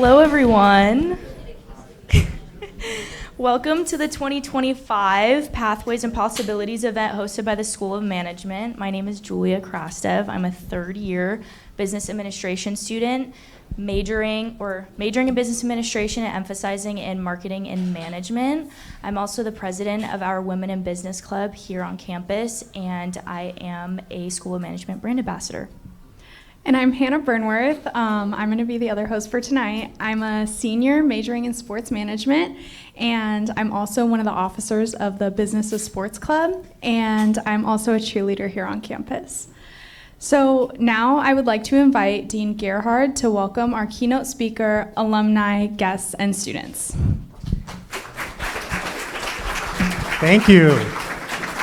Hello, everyone. Welcome to the 2025 Pathways and Possibilities event hosted by the School of Management. My name is Julia Krastev. I'm a third-year business administration student, majoring in business administration and emphasizing in marketing and management. I'm also the president of our Women in Business Club here on campus, and I am a School of Management brand ambassador. And I'm Hannah Burnworth. I'm going to be the other host for tonight. I'm a senior majoring in sports management, and I'm also one of the officers of the Business of Sports Club, and I'm also a cheerleader here on campus. So now I would like to invite Dean Gerhard to welcome our keynote speaker, alumni, guests, and students. Thank you.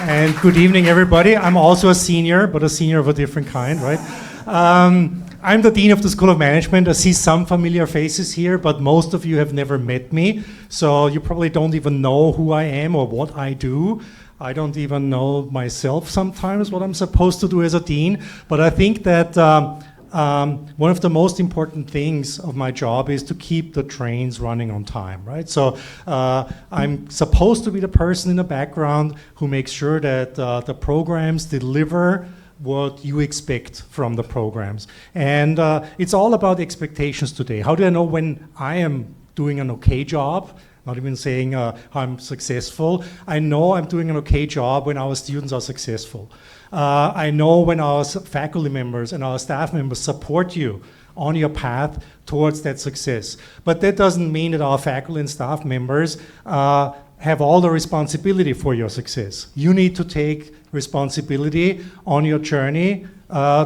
And good evening, everybody. I'm also a senior, but a senior of a different kind, right? I'm the Dean of the School of Management. I see some familiar faces here, but most of you have never met me, so you probably don't even know who I am or what I do. I don't even know myself sometimes what I'm supposed to do as a dean, but I think that one of the most important things of my job is to keep the trains running on time, right? So I'm supposed to be the person in the background who makes sure that the programs deliver what you expect from the programs. And it's all about expectations today. How do I know when I am doing an okay job? Not even saying I'm successful. I know I'm doing an okay job when our students are successful. I know when our faculty members and our staff members support you on your path towards that success. But that doesn't mean that our faculty and staff members have all the responsibility for your success. You need to take responsibility on your journey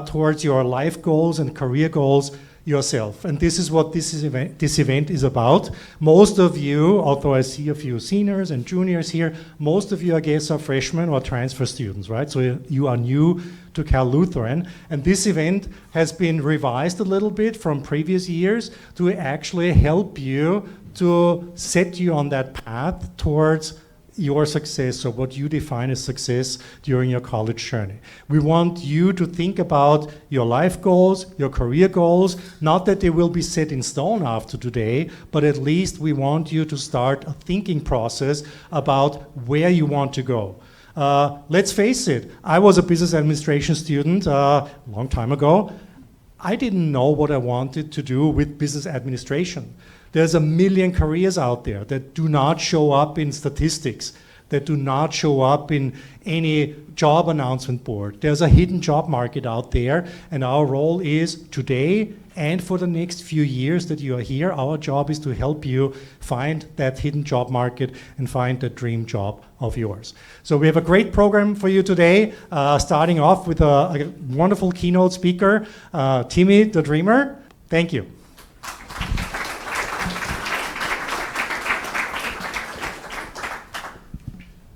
towards your life goals and career goals yourself. And this is what this event is about. Most of you, although I see a few seniors and juniors here, most of you, I guess, are freshmen or transfer students, right? So you are new to Cal Lutheran. And this event has been revised a little bit from previous years to actually help you to set you on that path towards your success, or what you define as success during your college journey. We want you to think about your life goals, your career goals, not that they will be set in stone after today, but at least we want you to start a thinking process about where you want to go. Let's face it, I was a business administration student a long time ago. I didn't know what I wanted to do with business administration. There's a million careers out there that do not show up in statistics, that do not show up in any job announcement board. There's a hidden job market out there, and our role is today and for the next few years that you are here, our job is to help you find that hidden job market and find that dream job of yours. So we have a great program for you today, starting off with a wonderful keynote speaker, Timmy the Dreamer. Thank you.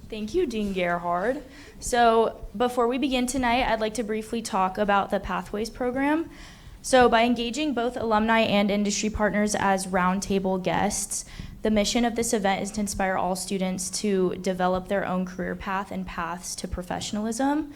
Thank you, Dean Gerhard. So before we begin tonight, I'd like to briefly talk about the Pathways program. So by engaging both alumni and industry partners as roundtable guests, the mission of this event is to inspire all students to develop their own career path and paths to professionalism.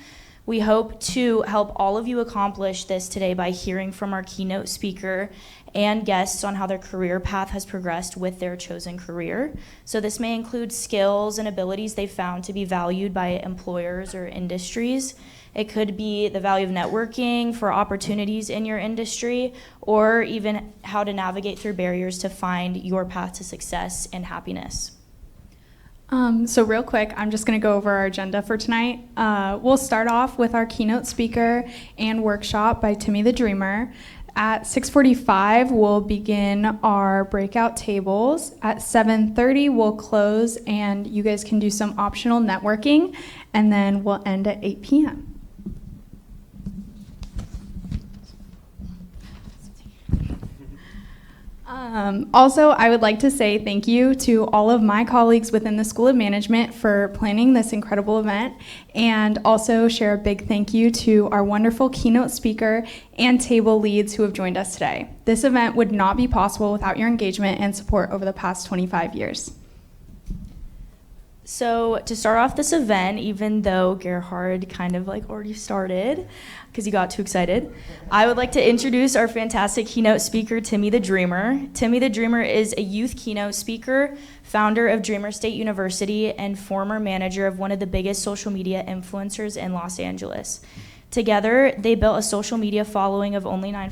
We hope to help all of you accomplish this today by hearing from our keynote speaker and guests on how their career path has progressed with their chosen career. So this may include skills and abilities they found to be valued by employers or industries. It could be the value of networking for opportunities in your industry, or even how to navigate through barriers to find your path to success and happiness. So real quick, I'm just going to go over our agenda for tonight. We'll start off with our keynote speaker and workshop by Timmy the Dreamer. At 6:45, we'll begin our breakout tables. At 7:30, we'll close, and you guys can do some optional networking, and then we'll end at 8 p.m. Also, I would like to say thank you to all of my colleagues within the School of Management for planning this incredible event, and also share a big thank you to our wonderful keynote speaker and table leads who have joined us today. This event would not be possible without your engagement and support over the past 25 years. So to start off this event, even though Gerhard kind of like already started because he got too excited, I would like to introduce our fantastic keynote speaker, Timmy the Dreamer. Timmy the Dreamer is a youth keynote speaker, founder of Dreamer State University, and former manager of one of the biggest social media influencers in Los Angeles. Together, they built a social media following of only 9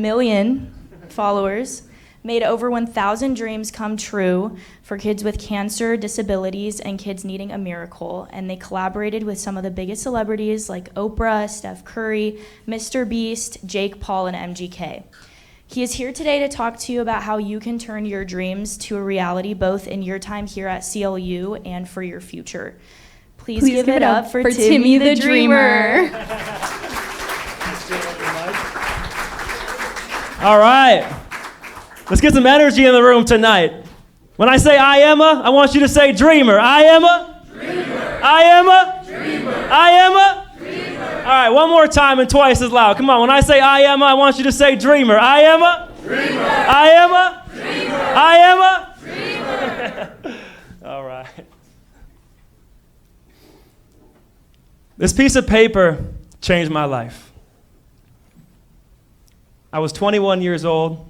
million followers, made over 1,000 dreams come true for kids with cancer, disabilities, and kids needing a miracle. And they collaborated with some of the biggest celebrities like Oprah, Steph Curry, Mr. Beast, Jake Paul, and MGK. He is here today to talk to you about how you can turn your dreams to a reality, both in your time here at CLU and for your future. Please give it up for Timmy the Dreamer. All right. Let's get some energy in the room tonight. When I say I am a, I want you to say dreamer. I am a? Dreamer. I am a? Dreamer. I am a? Dreamer. All right, one more time and twice as loud. Come on, when I say I am a, I want you to say dreamer. I am a? Dreamer. I am a? Dreamer. I am a? Dreamer. All right. This piece of paper changed my life. I was 21 years old.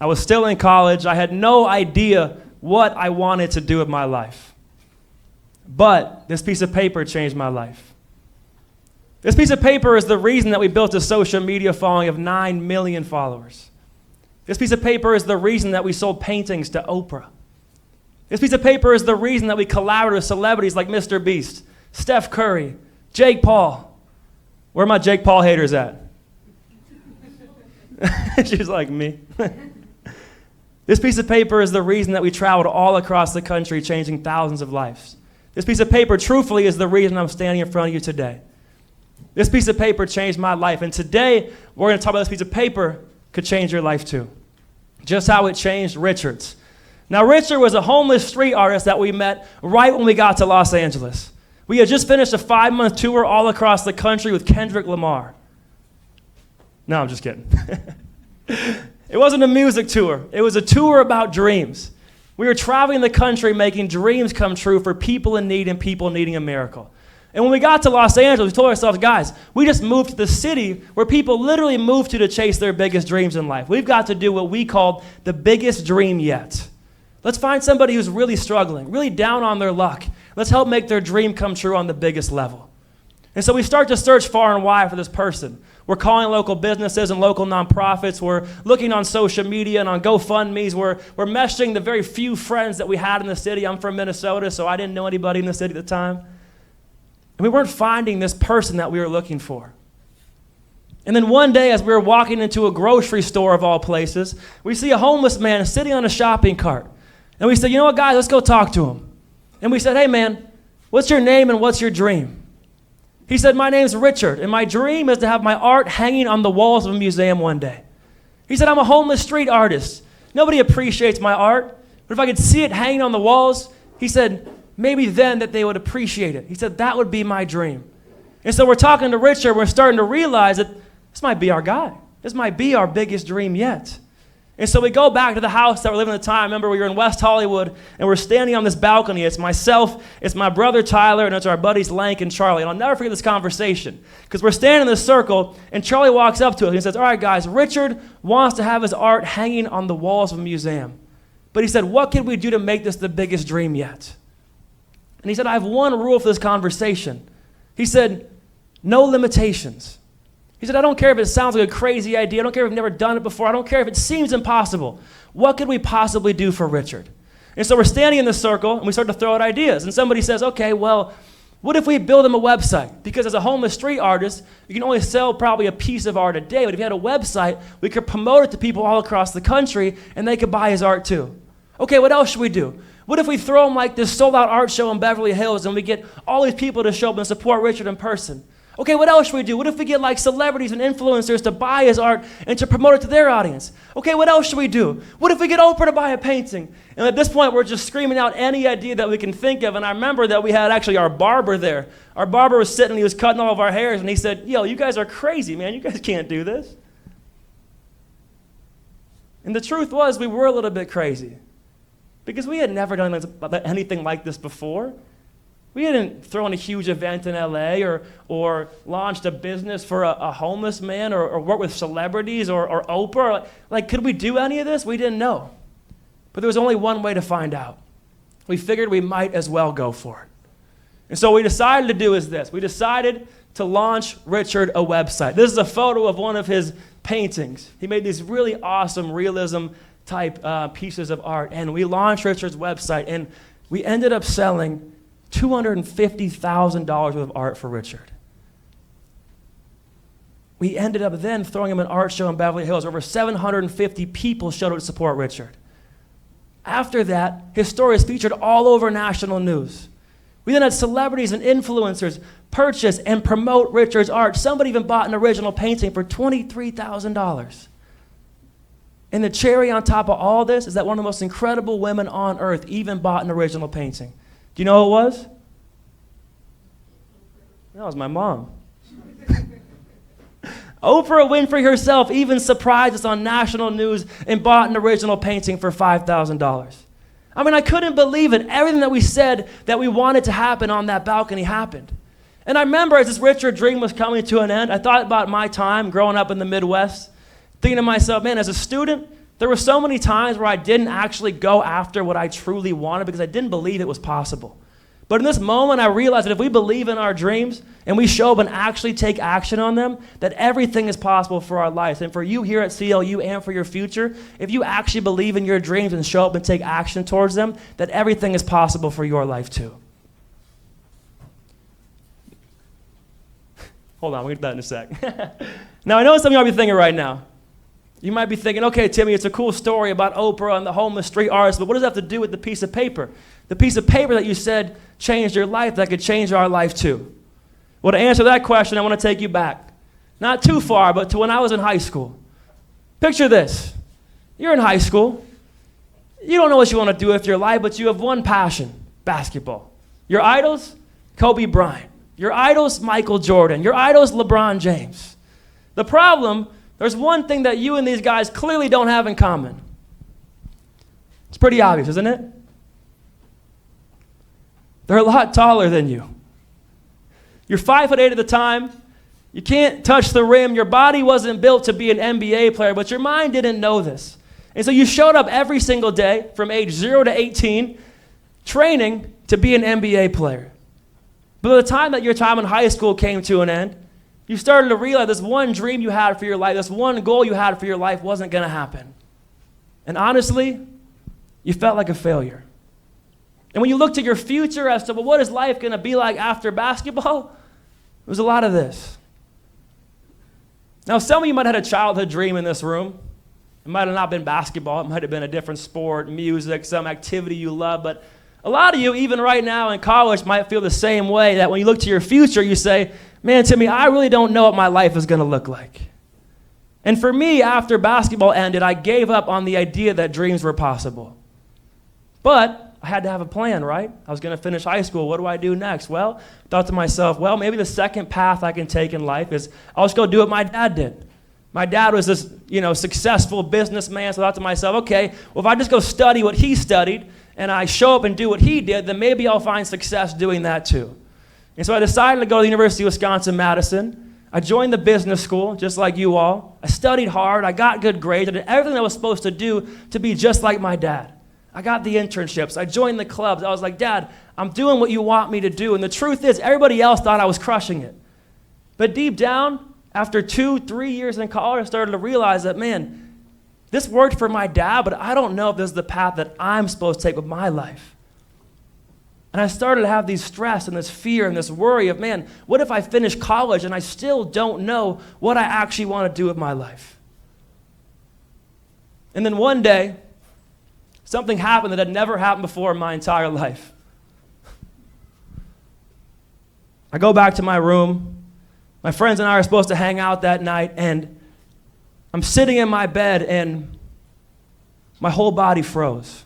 I was still in college. I had no idea what I wanted to do with my life. But this piece of paper changed my life. This piece of paper is the reason that we built a social media following of 9 million followers. This piece of paper is the reason that we sold paintings to Oprah. This piece of paper is the reason that we collaborated with celebrities like Mr. Beast, Steph Curry, Jake Paul. Where are my Jake Paul haters at? She's like me. This piece of paper is the reason that we traveled all across the country, changing thousands of lives. This piece of paper, truthfully, is the reason I'm standing in front of you today. This piece of paper changed my life, and today we're going to talk about this piece of paper could change your life too. Just how it changed Richard's. Now, Richard was a homeless street artist that we met right when we got to Los Angeles. We had just finished a 5-month tour all across the country with Kendrick Lamar. No, I'm just kidding. It wasn't a music tour. It was a tour about dreams. We were traveling the country making dreams come true for people in need and people needing a miracle. And when we got to Los Angeles, we told ourselves, guys, we just moved to the city where people literally move to chase their biggest dreams in life. We've got to do what we called the biggest dream yet. Let's find somebody who's really struggling, really down on their luck. Let's help make their dream come true on the biggest level. And so we start to search far and wide for this person. We're calling local businesses and local nonprofits. We're looking on social media and on GoFundMes. We're meshing the very few friends that we had in the city. I'm from Minnesota, so I didn't know anybody in the city at the time. And we weren't finding this person that we were looking for. And then one day, as we were walking into a grocery store of all places, we see a homeless man sitting on a shopping cart. And we said, you know what, guys, let's go talk to him. And we said, hey, man, what's your name and what's your dream? He said, my name's Richard, and my dream is to have my art hanging on the walls of a museum one day. He said, I'm a homeless street artist. Nobody appreciates my art, but if I could see it hanging on the walls, he said, maybe then that they would appreciate it. He said, that would be my dream. And so we're talking to Richard, we're starting to realize that this might be our guy. This might be our biggest dream yet. And so we go back to the house that we're living at the time. Remember, we were in West Hollywood, and we're standing on this balcony. It's myself, it's my brother Tyler, and it's our buddies Lank and Charlie. And I'll never forget this conversation, because we're standing in this circle, and Charlie walks up to us, and he says, all right, guys, Richard wants to have his art hanging on the walls of a museum. But he said, what can we do to make this the biggest dream yet? And he said, I have one rule for this conversation. He said, no limitations. He said, I don't care if it sounds like a crazy idea. I don't care if we've never done it before. I don't care if it seems impossible. What could we possibly do for Richard? And so we're standing in this circle, and we start to throw out ideas. And somebody says, okay, well, what if we build him a website? Because as a homeless street artist, you can only sell probably a piece of art a day. But if you had a website, we could promote it to people all across the country, and they could buy his art too. Okay, what else should we do? What if we throw him like this sold-out art show in Beverly Hills, and we get all these people to show up and support Richard in person? Okay, what else should we do? What if we get like celebrities and influencers to buy his art and to promote it to their audience? Okay, what else should we do? What if we get Oprah to buy a painting? And at this point, we're just screaming out any idea that we can think of. And I remember that we had actually our barber there. Our barber was sitting, he was cutting all of our hairs, and he said, yo, you guys are crazy, man. You guys can't do this. And the truth was, we were a little bit crazy. because we had never done anything like this before. We hadn't thrown a huge event in LA or launched a business for a homeless man or worked with celebrities or Oprah. Like, could we do any of this? We didn't know. But there was only one way to find out. We figured we might as well go for it. And so what we decided to do is this. We decided to launch Richard a website. This is a photo of one of his paintings. He made these really awesome realism type pieces of art. And we launched Richard's website, and we ended up selling $250,000 worth of art for Richard. We ended up then throwing him an art show in Beverly Hills. Over 750 people showed up to support Richard. After that, his story is featured all over national news. We then had celebrities and influencers purchase and promote Richard's art. Somebody even bought an original painting for $23,000. And the cherry on top of all this is that one of the most incredible women on earth even bought an original painting. Do you know who it was? That was my mom. Oprah Winfrey herself even surprised us on national news and bought an original painting for $5,000. I mean, I couldn't believe it. Everything that we said that we wanted to happen on that balcony happened. And I remember as this Richard dream was coming to an end, I thought about my time growing up in the Midwest, thinking to myself, man, as a student, there were so many times where I didn't actually go after what I truly wanted because I didn't believe it was possible. But in this moment, I realized that if we believe in our dreams and we show up and actually take action on them, that everything is possible for our lives. And for you here at CLU and for your future, if you actually believe in your dreams and show up and take action towards them, that everything is possible for your life too. Hold on, we'll get to that in a sec. Now, I know some of y'all be thinking right now. You might be thinking, okay, Timmy, it's a cool story about Oprah and the homeless street artist, but what does that have to do with the piece of paper? The piece of paper that you said changed your life, that could change our life too. Well, to answer that question, I want to take you back. Not too far, but to when I was in high school. Picture this. You're in high school. You don't know what you want to do with your life, but you have one passion, basketball. Your idols, Kobe Bryant. Your idols, Michael Jordan. Your idols, LeBron James. The problem, there's one thing that you and these guys clearly don't have in common. It's pretty obvious, isn't it? They're a lot taller than you. You're 5'8" at the time. You can't touch the rim. Your body wasn't built to be an NBA player, but your mind didn't know this. And so you showed up every single day from age 0 to 18 training to be an NBA player. But by the time that your time in high school came to an end, you started to realize this one dream you had for your life, this one goal you had for your life wasn't going to happen. And honestly, you felt like a failure. And when you looked at your future as to, well, what is life going to be like after basketball? It was a lot of this. Now, some of you might have had a childhood dream in this room. It might have not been basketball. It might have been a different sport, music, some activity you love. But a lot of you, even right now in college, might feel the same way, that when you look to your future, you say, man, Timmy, I really don't know what my life is going to look like. And for me, after basketball ended, I gave up on the idea that dreams were possible. But I had to have a plan, right? I was going to finish high school. What do I do next? Well, I thought to myself, well, maybe the second path I can take in life is I'll just go do what my dad did. My dad was this, successful businessman, so I thought to myself, okay, well, if I just go study what he studied and I show up and do what he did, then maybe I'll find success doing that too. And so I decided to go to the University of Wisconsin-Madison. I joined the business school, just like you all. I studied hard. I got good grades. I did everything I was supposed to do to be just like my dad. I got the internships. I joined the clubs. I was like, Dad, I'm doing what you want me to do. And the truth is, everybody else thought I was crushing it. But deep down, after 2-3 years in college, I started to realize that, man, this worked for my dad, but I don't know if this is the path that I'm supposed to take with my life. And I started to have these stress and this fear and this worry of, man, what if I finish college and I still don't know what I actually want to do with my life? And then one day, something happened that had never happened before in my entire life. I go back to my room. My friends and I are supposed to hang out that night, and I'm sitting in my bed, and my whole body froze.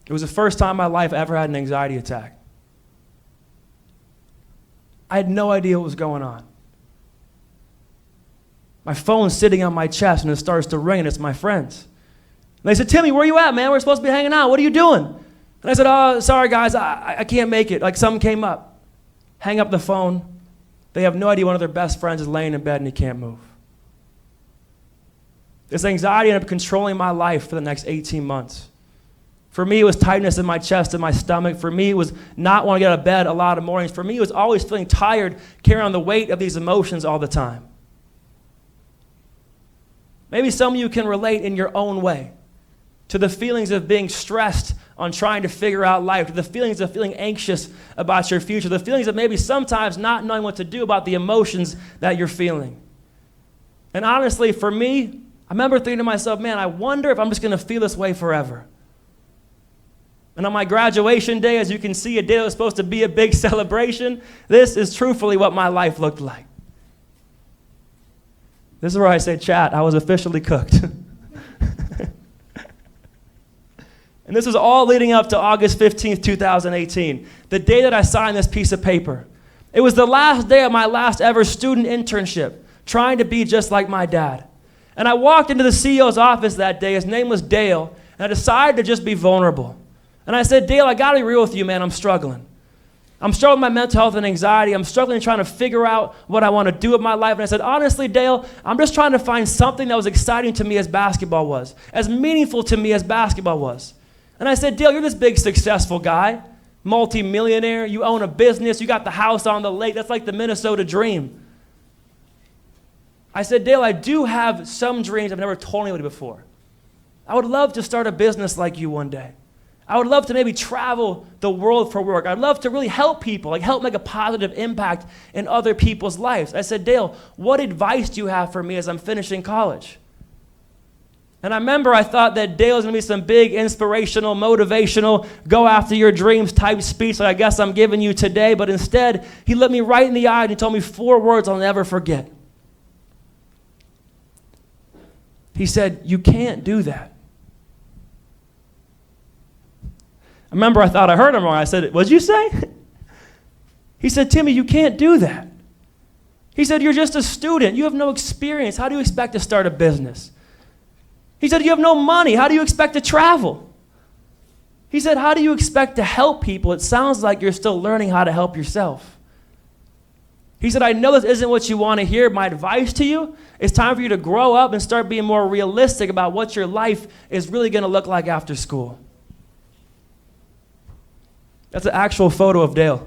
It was the first time in my life I ever had an anxiety attack. I had no idea what was going on. My phone's sitting on my chest, and it starts to ring, and it's my friends. they said, Timmy, where you at, man? We're supposed to be hanging out. What are you doing? And I said, oh, sorry, guys, I can't make it. Like something came up. Hang up the phone. They have no idea one of their best friends is laying in bed and he can't move. This anxiety ended up controlling my life for the next 18 months. For me, it was tightness in my chest and my stomach. For me, it was not wanting to get out of bed a lot of mornings. For me, it was always feeling tired, carrying on the weight of these emotions all the time. Maybe some of you can relate in your own way to the feelings of being stressed on trying to figure out life, to the feelings of feeling anxious about your future, the feelings of maybe sometimes not knowing what to do about the emotions that you're feeling. And honestly, for me, I remember thinking to myself, man, I wonder if I'm just going to feel this way forever. And on my graduation day, as you can see, a day that was supposed to be a big celebration, this is truthfully what my life looked like. This is where I say, chat, I was officially cooked. And this was all leading up to August 15th, 2018, the day that I signed this piece of paper. It was the last day of my last ever student internship, trying to be just like my dad. And I walked into the CEO's office that day. His name was Dale, and I decided to just be vulnerable. And I said, Dale, I got to be real with you, man. I'm struggling. I'm struggling with my mental health and anxiety. I'm struggling trying to figure out what I want to do with my life. And I said, honestly, Dale, I'm just trying to find something that was exciting to me as basketball was, as meaningful to me as basketball was. And I said, Dale, you're this big successful guy, multi-millionaire. You own a business. You got the house on the lake. That's like the Minnesota dream. I said, Dale, I do have some dreams I've never told anybody before. I would love to start a business like you one day. I would love to maybe travel the world for work. I'd love to really help people, like help make a positive impact in other people's lives. I said, Dale, what advice do you have for me as I'm finishing college? And I remember I thought that Dale was going to be some big inspirational, motivational, go after your dreams type speech that I guess I'm giving you today. But instead, he looked me right in the eye and he told me 4 words I'll never forget. He said, you can't do that. I remember I thought I heard him wrong. I said, what'd you say? He said, Timmy, you can't do that. He said, you're just a student. You have no experience. How do you expect to start a business? He said, you have no money. How do you expect to travel? He said, how do you expect to help people? It sounds like you're still learning how to help yourself. He said, I know this isn't what you want to hear. My advice to you, it's time for you to grow up and start being more realistic about what your life is really going to look like after school. That's an actual photo of Dale.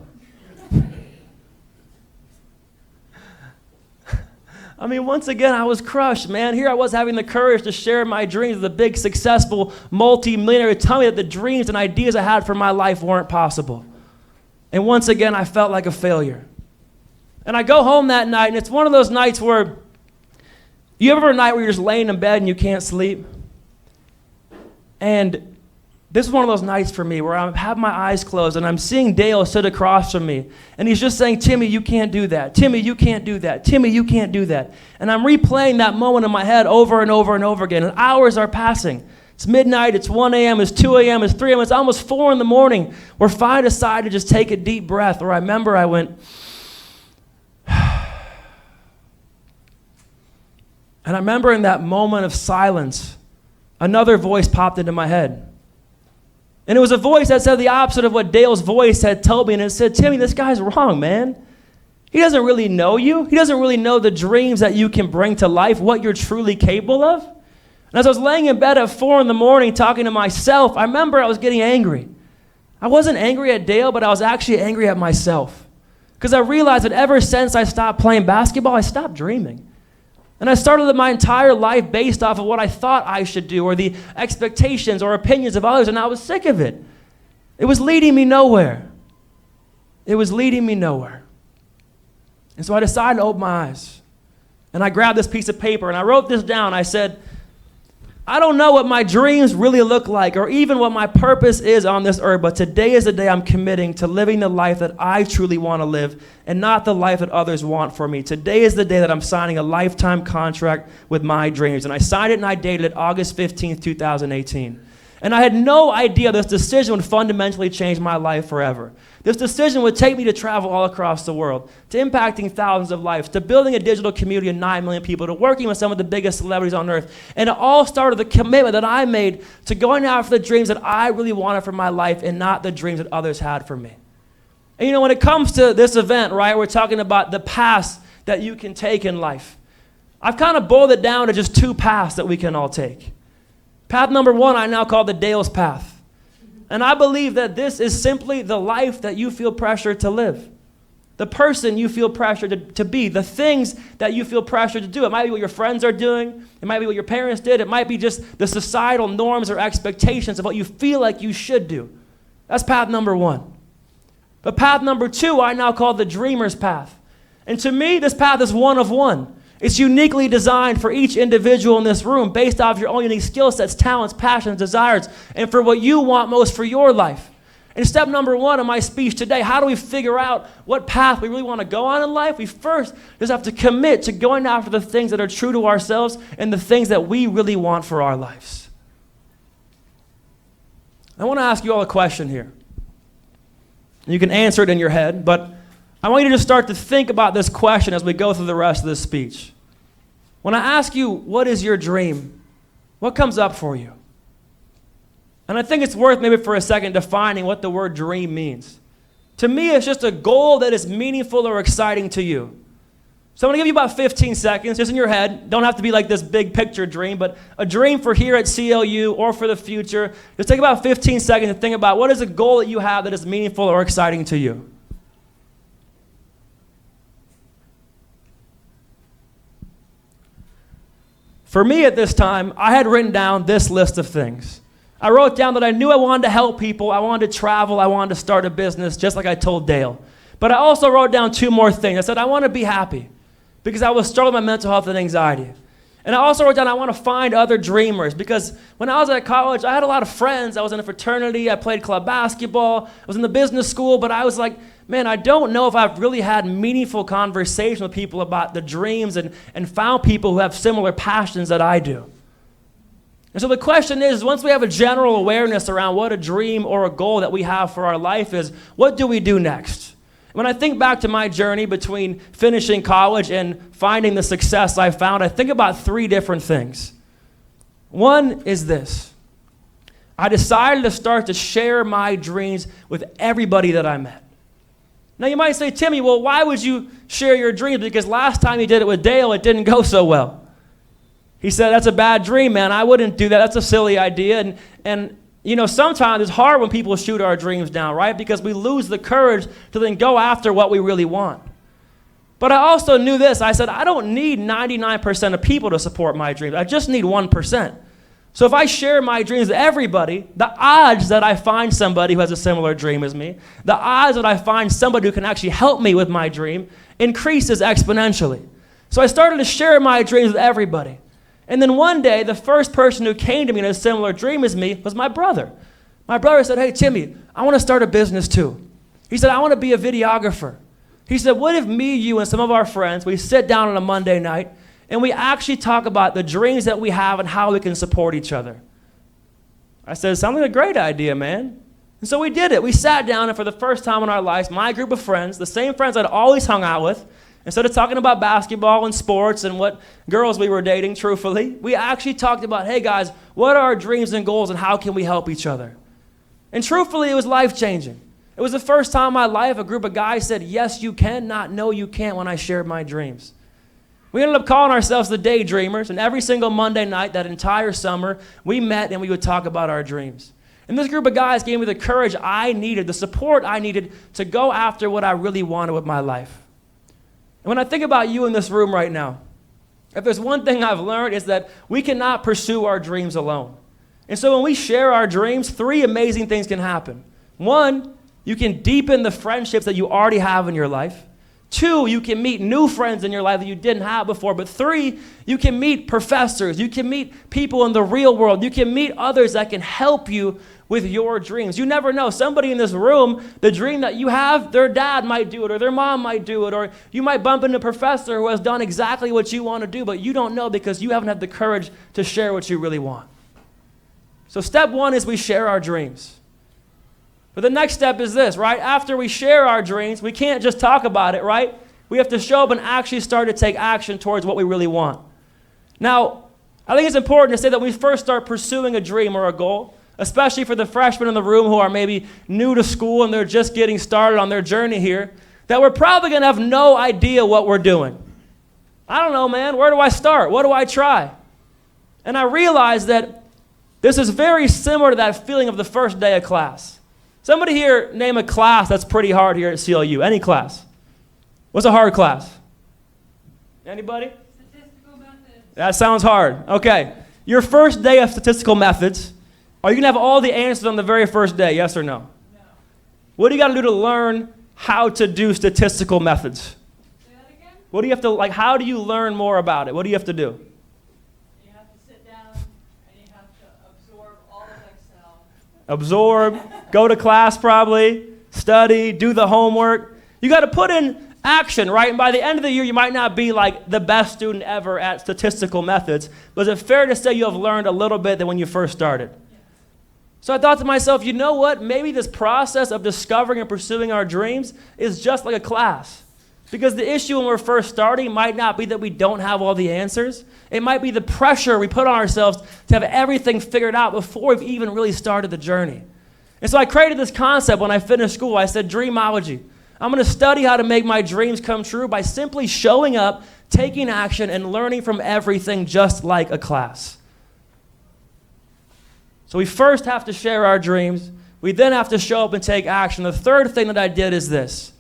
I mean, once again, I was crushed, man. Here I was having the courage to share my dreams with a big, successful, multi-millionaire, tell me that the dreams and ideas I had for my life weren't possible. And once again, I felt like a failure. And I go home that night, and it's one of those nights where, you ever have a night where you're just laying in bed and you can't sleep? And this is one of those nights for me where I have my eyes closed and I'm seeing Dale sit across from me. And he's just saying, Timmy, you can't do that. Timmy, you can't do that. Timmy, you can't do that. And I'm replaying that moment in my head over and over and over again. And hours are passing. It's midnight, it's 1 a.m., it's 2 a.m., it's 3 a.m., it's almost 4 in the morning. Where I decided to just take a deep breath. Or I remember I went, and I remember in that moment of silence, another voice popped into my head. And it was a voice that said the opposite of what Dale's voice had told me. And it said, Timmy, this guy's wrong, man. He doesn't really know you. He doesn't really know the dreams that you can bring to life, what you're truly capable of. And as I was laying in bed at 4 in the morning talking to myself, I remember I was getting angry. I wasn't angry at Dale, but I was actually angry at myself. Because I realized that ever since I stopped playing basketball, I stopped dreaming. And I started my entire life based off of what I thought I should do or the expectations or opinions of others, and I was sick of it. It was leading me nowhere. It was leading me nowhere. And so I decided to open my eyes. And I grabbed this piece of paper and I wrote this down. I said, I don't know what my dreams really look like or even what my purpose is on this earth, but today is the day I'm committing to living the life that I truly want to live and not the life that others want for me. Today is the day that I'm signing a lifetime contract with my dreams. And I signed it and I dated it August 15th, 2018. And I had no idea this decision would fundamentally change my life forever. This decision would take me to travel all across the world, to impacting thousands of lives, to building a digital community of 9 million people, to working with some of the biggest celebrities on earth. And it all started with the commitment that I made to going after the dreams that I really wanted for my life and not the dreams that others had for me. And when it comes to this event, right, we're talking about the paths that you can take in life. I've kind of boiled it down to just 2 paths that we can all take. Path number 1, I now call the Dale's path. And I believe that this is simply the life that you feel pressured to live. The person you feel pressured to be. The things that you feel pressured to do. It might be what your friends are doing. It might be what your parents did. It might be just the societal norms or expectations of what you feel like you should do. That's path number 1. But path number 2, I now call the dreamer's path. And to me, this path is one of one. It's uniquely designed for each individual in this room based off your own unique skill sets, talents, passions, desires, and for what you want most for your life. And step number 1 of my speech today, how do we figure out what path we really want to go on in life? We first just have to commit to going after the things that are true to ourselves and the things that we really want for our lives. I want to ask you all a question here. You can answer it in your head, but I want you to just start to think about this question as we go through the rest of this speech. When I ask you, what is your dream? What comes up for you? And I think it's worth maybe for a second defining what the word dream means. To me, it's just a goal that is meaningful or exciting to you. So I'm going to give you about 15 seconds, just in your head. Don't have to be like this big picture dream, but a dream for here at CLU or for the future. Just take about 15 seconds to think about what is a goal that you have that is meaningful or exciting to you. For me at this time, I had written down this list of things. I wrote down that I knew I wanted to help people, I wanted to travel, I wanted to start a business, just like I told Dale. But I also wrote down 2 more things. I said I want to be happy because I was struggling with my mental health and anxiety. And I also wrote down I want to find other dreamers because when I was at college, I had a lot of friends. I was in a fraternity, I played club basketball, I was in the business school, but I was like, man, I don't know if I've really had meaningful conversations with people about the dreams and found people who have similar passions that I do. And so the question is, once we have a general awareness around what a dream or a goal that we have for our life is, what do we do next? When I think back to my journey between finishing college and finding the success I found, I think about 3 different things. One is this. I decided to start to share my dreams with everybody that I met. Now you might say, Timmy, well, why would you share your dreams? Because last time you did it with Dale, it didn't go so well. He said, that's a bad dream, man. I wouldn't do that. That's a silly idea. And sometimes it's hard when people shoot our dreams down, right? Because we lose the courage to then go after what we really want. But I also knew this. I said, I don't need 99% of people to support my dreams. I just need 1%. So if I share my dreams with everybody, the odds that I find somebody who has a similar dream as me, the odds that I find somebody who can actually help me with my dream increases exponentially. So I started to share my dreams with everybody. And then one day, the first person who came to me in a similar dream as me was my brother. My brother said, hey, Timmy, I want to start a business too. He said, I want to be a videographer. He said, what if me, you, and some of our friends, we sit down on a Monday night and we actually talk about the dreams that we have and how we can support each other? I said, sounds like a great idea, man. And so we did it. We sat down, and for the first time in our lives, my group of friends, the same friends I'd always hung out with, instead of talking about basketball and sports and what girls we were dating, truthfully, we actually talked about, hey guys, what are our dreams and goals and how can we help each other? And truthfully, it was life-changing. It was the first time in my life a group of guys said, yes, you can, not no, you can't, when I shared my dreams. We ended up calling ourselves the Daydreamers, and every single Monday night that entire summer, we met and we would talk about our dreams. And this group of guys gave me the courage I needed, the support I needed to go after what I really wanted with my life. And when I think about you in this room right now, if there's one thing I've learned is that we cannot pursue our dreams alone. And so when we share our dreams, 3 amazing things can happen. 1, you can deepen the friendships that you already have in your life. 2, you can meet new friends in your life that you didn't have before. But 3, you can meet professors. You can meet people in the real world. You can meet others that can help you with your dreams. You never know. Somebody in this room, the dream that you have, their dad might do it, or their mom might do it, or you might bump into a professor who has done exactly what you want to do, but you don't know because you haven't had the courage to share what you really want. So step one is we share our dreams. But the next step is this, right? After we share our dreams, we can't just talk about it, right? We have to show up and actually start to take action towards what we really want. Now, I think it's important to say that when we first start pursuing a dream or a goal, especially for the freshmen in the room who are maybe new to school and they're just getting started on their journey here, that we're probably going to have no idea what we're doing. I don't know, man. Where do I start? What do I try? And I realized that this is very similar to that feeling of the first day of class. Somebody here name a class that's pretty hard here at CLU. Any class. What's a hard class? Anybody? Statistical methods. That sounds hard. Okay. Your first day of statistical methods, are you going to have all the answers on the very first day, yes or no? No. What do you got to do to learn how to do statistical methods? Say that again? What do you have to, like, how do you learn more about it? What do you have to do? You have to sit down and you have to absorb all of Excel. Absorb, go to class probably, study, do the homework. You got to put in action, right? And by the end of the year, you might not be like the best student ever at statistical methods, but is it fair to say you have learned a little bit than when you first started? So I thought to myself, you know what? Maybe this process of discovering and pursuing our dreams is just like a class. Because the issue when we're first starting might not be that we don't have all the answers. It might be the pressure we put on ourselves to have everything figured out before we've even really started the journey. And so I created this concept when I finished school. I said, Dreamology. I'm going to study how to make my dreams come true by simply showing up, taking action, and learning from everything just like a class. So we first have to share our dreams. We then have to show up and take action. The third thing that I did is this.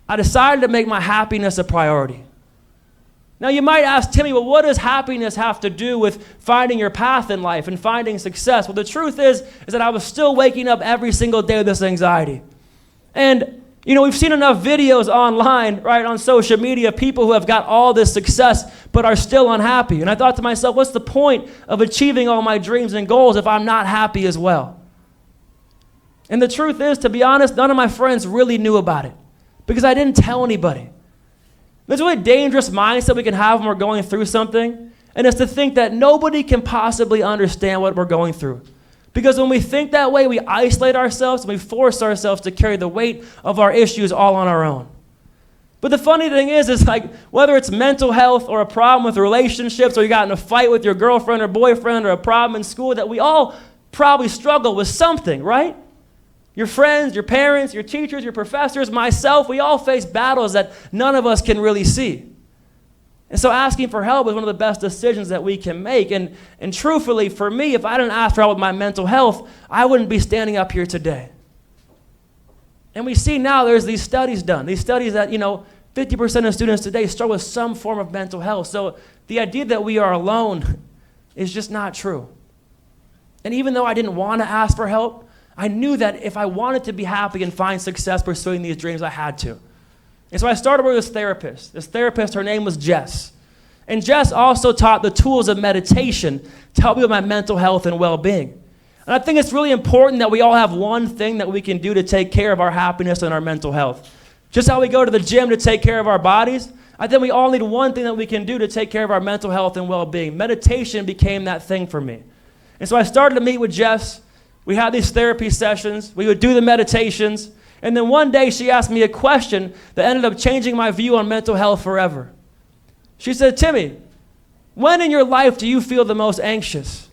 I decided to make my happiness a priority. Now you might ask, Timmy, well, what does happiness have to do with finding your path in life and finding success? Well, the truth is that I was still waking up every single day with this anxiety. And you know, we've seen enough videos online, right, on social media, people who have got all this success but are still unhappy. And I thought to myself, what's the point of achieving all my dreams and goals if I'm not happy as well? And the truth is, to be honest, none of my friends really knew about it because I didn't tell anybody. There's a really dangerous mindset we can have when we're going through something, and it's to think that nobody can possibly understand what we're going through. Because when we think that way, we isolate ourselves and we force ourselves to carry the weight of our issues all on our own. But the funny thing is like whether it's mental health or a problem with relationships or you got in a fight with your girlfriend or boyfriend or a problem in school, that we all probably struggle with something, right? Your friends, your parents, your teachers, your professors, myself, we all face battles that none of us can really see. And so asking for help is one of the best decisions that we can make. And truthfully, for me, if I didn't ask for help with my mental health, I wouldn't be standing up here today. And we see now there's these studies done. These studies that, 50% of students today struggle with some form of mental health. So the idea that we are alone is just not true. And even though I didn't want to ask for help, I knew that if I wanted to be happy and find success pursuing these dreams, I had to. And so I started with this therapist. This therapist, her name was Jess. And Jess also taught the tools of meditation to help me with my mental health and well-being. And I think it's really important that we all have one thing that we can do to take care of our happiness and our mental health. Just how we go to the gym to take care of our bodies, I think we all need one thing that we can do to take care of our mental health and well-being. Meditation became that thing for me. And so I started to meet with Jess. We had these therapy sessions. We would do the meditations. And then one day she asked me a question that ended up changing my view on mental health forever. She said, Timmy, when in your life do you feel the most anxious?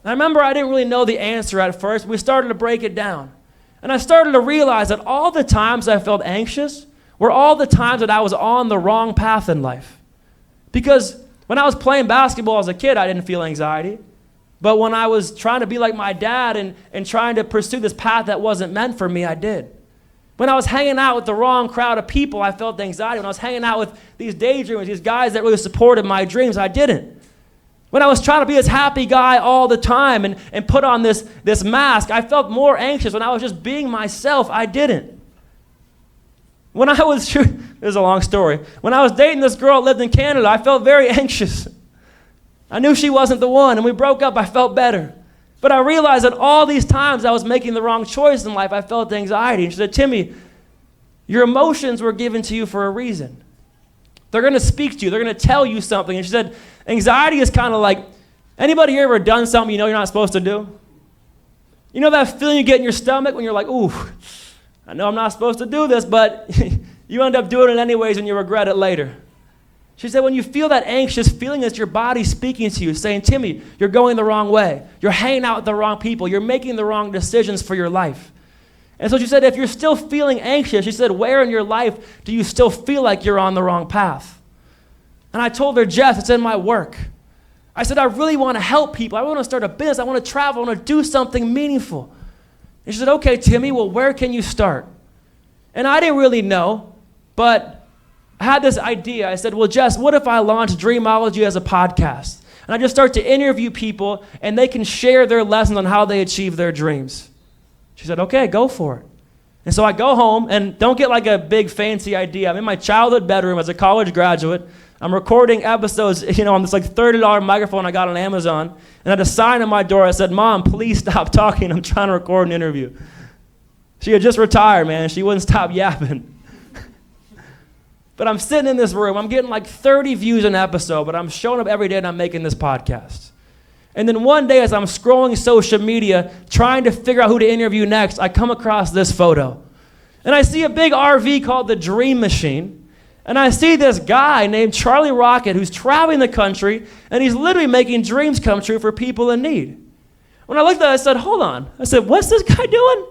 And I remember I didn't really know the answer at first. We started to break it down. And I started to realize that all the times I felt anxious were all the times that I was on the wrong path in life. Because when I was playing basketball as a kid, I didn't feel anxiety. But when I was trying to be like my dad and trying to pursue this path that wasn't meant for me, I did. When I was hanging out with the wrong crowd of people, I felt anxiety. When I was hanging out with these daydreamers, these guys that really supported my dreams, I didn't. When I was trying to be this happy guy all the time and put on this mask, I felt more anxious. When I was just being myself, I didn't. When I was, this is a long story. When I was dating this girl that lived in Canada, I felt very anxious. I knew she wasn't the one, and we broke up. I felt better. But I realized that all these times I was making the wrong choice in life, I felt anxiety. And she said, Timmy, your emotions were given to you for a reason. They're going to speak to you. They're going to tell you something. And she said, anxiety is kind of like Anybody here ever done something you know you're not supposed to do? You know that feeling you get in your stomach when you're like, ooh, I know I'm not supposed to do this, but you end up doing it anyways and you regret it later. She said when you feel that anxious feeling, it's your body speaking to you, saying, Timmy, you're going the wrong way. You're hanging out with the wrong people. You're making the wrong decisions for your life. And so she said, if you're still feeling anxious, she said, where in your life do you still feel like you're on the wrong path? And I told her, Jess, it's in my work. I said, I really want to help people. I want to start a business. I want to travel. I want to do something meaningful. And she said, okay, Timmy, well, where can you start? And I didn't really know, but I had this idea. I said, well, Jess, what if I launched Dreamology as a podcast? And I just start to interview people, and they can share their lessons on how they achieve their dreams. She said, okay, go for it. And so I go home, and don't get like a big fancy idea. I'm in my childhood bedroom as a college graduate. I'm recording episodes, on this like $30 microphone I got on Amazon. And I had a sign on my door that said, Mom, please stop talking. I'm trying to record an interview. She had just retired, man. She wouldn't stop yapping. But I'm sitting in this room. I'm getting like 30 views an episode, but I'm showing up every day and I'm making this podcast. And then one day as I'm scrolling social media, trying to figure out who to interview next, I come across this photo. And I see a big RV called the Dream Machine. And I see this guy named Charlie Rocket who's traveling the country, and he's literally making dreams come true for people in need. When I looked at it, I said, hold on. I said, what's this guy doing?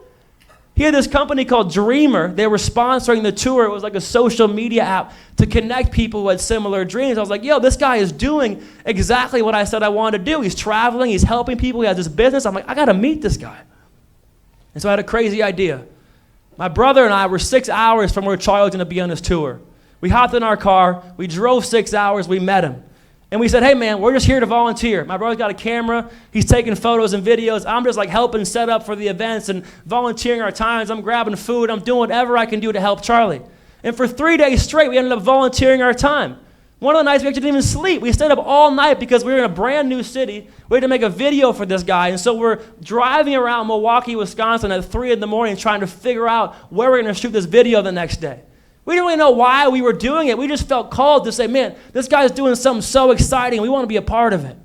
He had this company called Dreamer. They were sponsoring the tour. It was like a social media app to connect people who had similar dreams. I was like, yo, this guy is doing exactly what I said I wanted to do. He's traveling. He's helping people. He has this business. I'm like, I got to meet this guy. And so I had a crazy idea. My brother and I were 6 hours from where Charlie was going to be on his tour. We hopped in our car. We drove 6 hours. We met him. And we said, hey, man, we're just here to volunteer. My brother's got a camera. He's taking photos and videos. I'm just like helping set up for the events and volunteering our times. I'm grabbing food. I'm doing whatever I can do to help Charlie. And for 3 days straight, we ended up volunteering our time. One of the nights we actually didn't even sleep. We stayed up all night because we were in a brand new city. We had to make a video for this guy. And so we're driving around Milwaukee, Wisconsin at 3 in the morning trying to figure out where we're going to shoot this video the next day. We didn't really know why we were doing it. We just felt called to say, man, this guy's doing something so exciting. We want to be a part of it.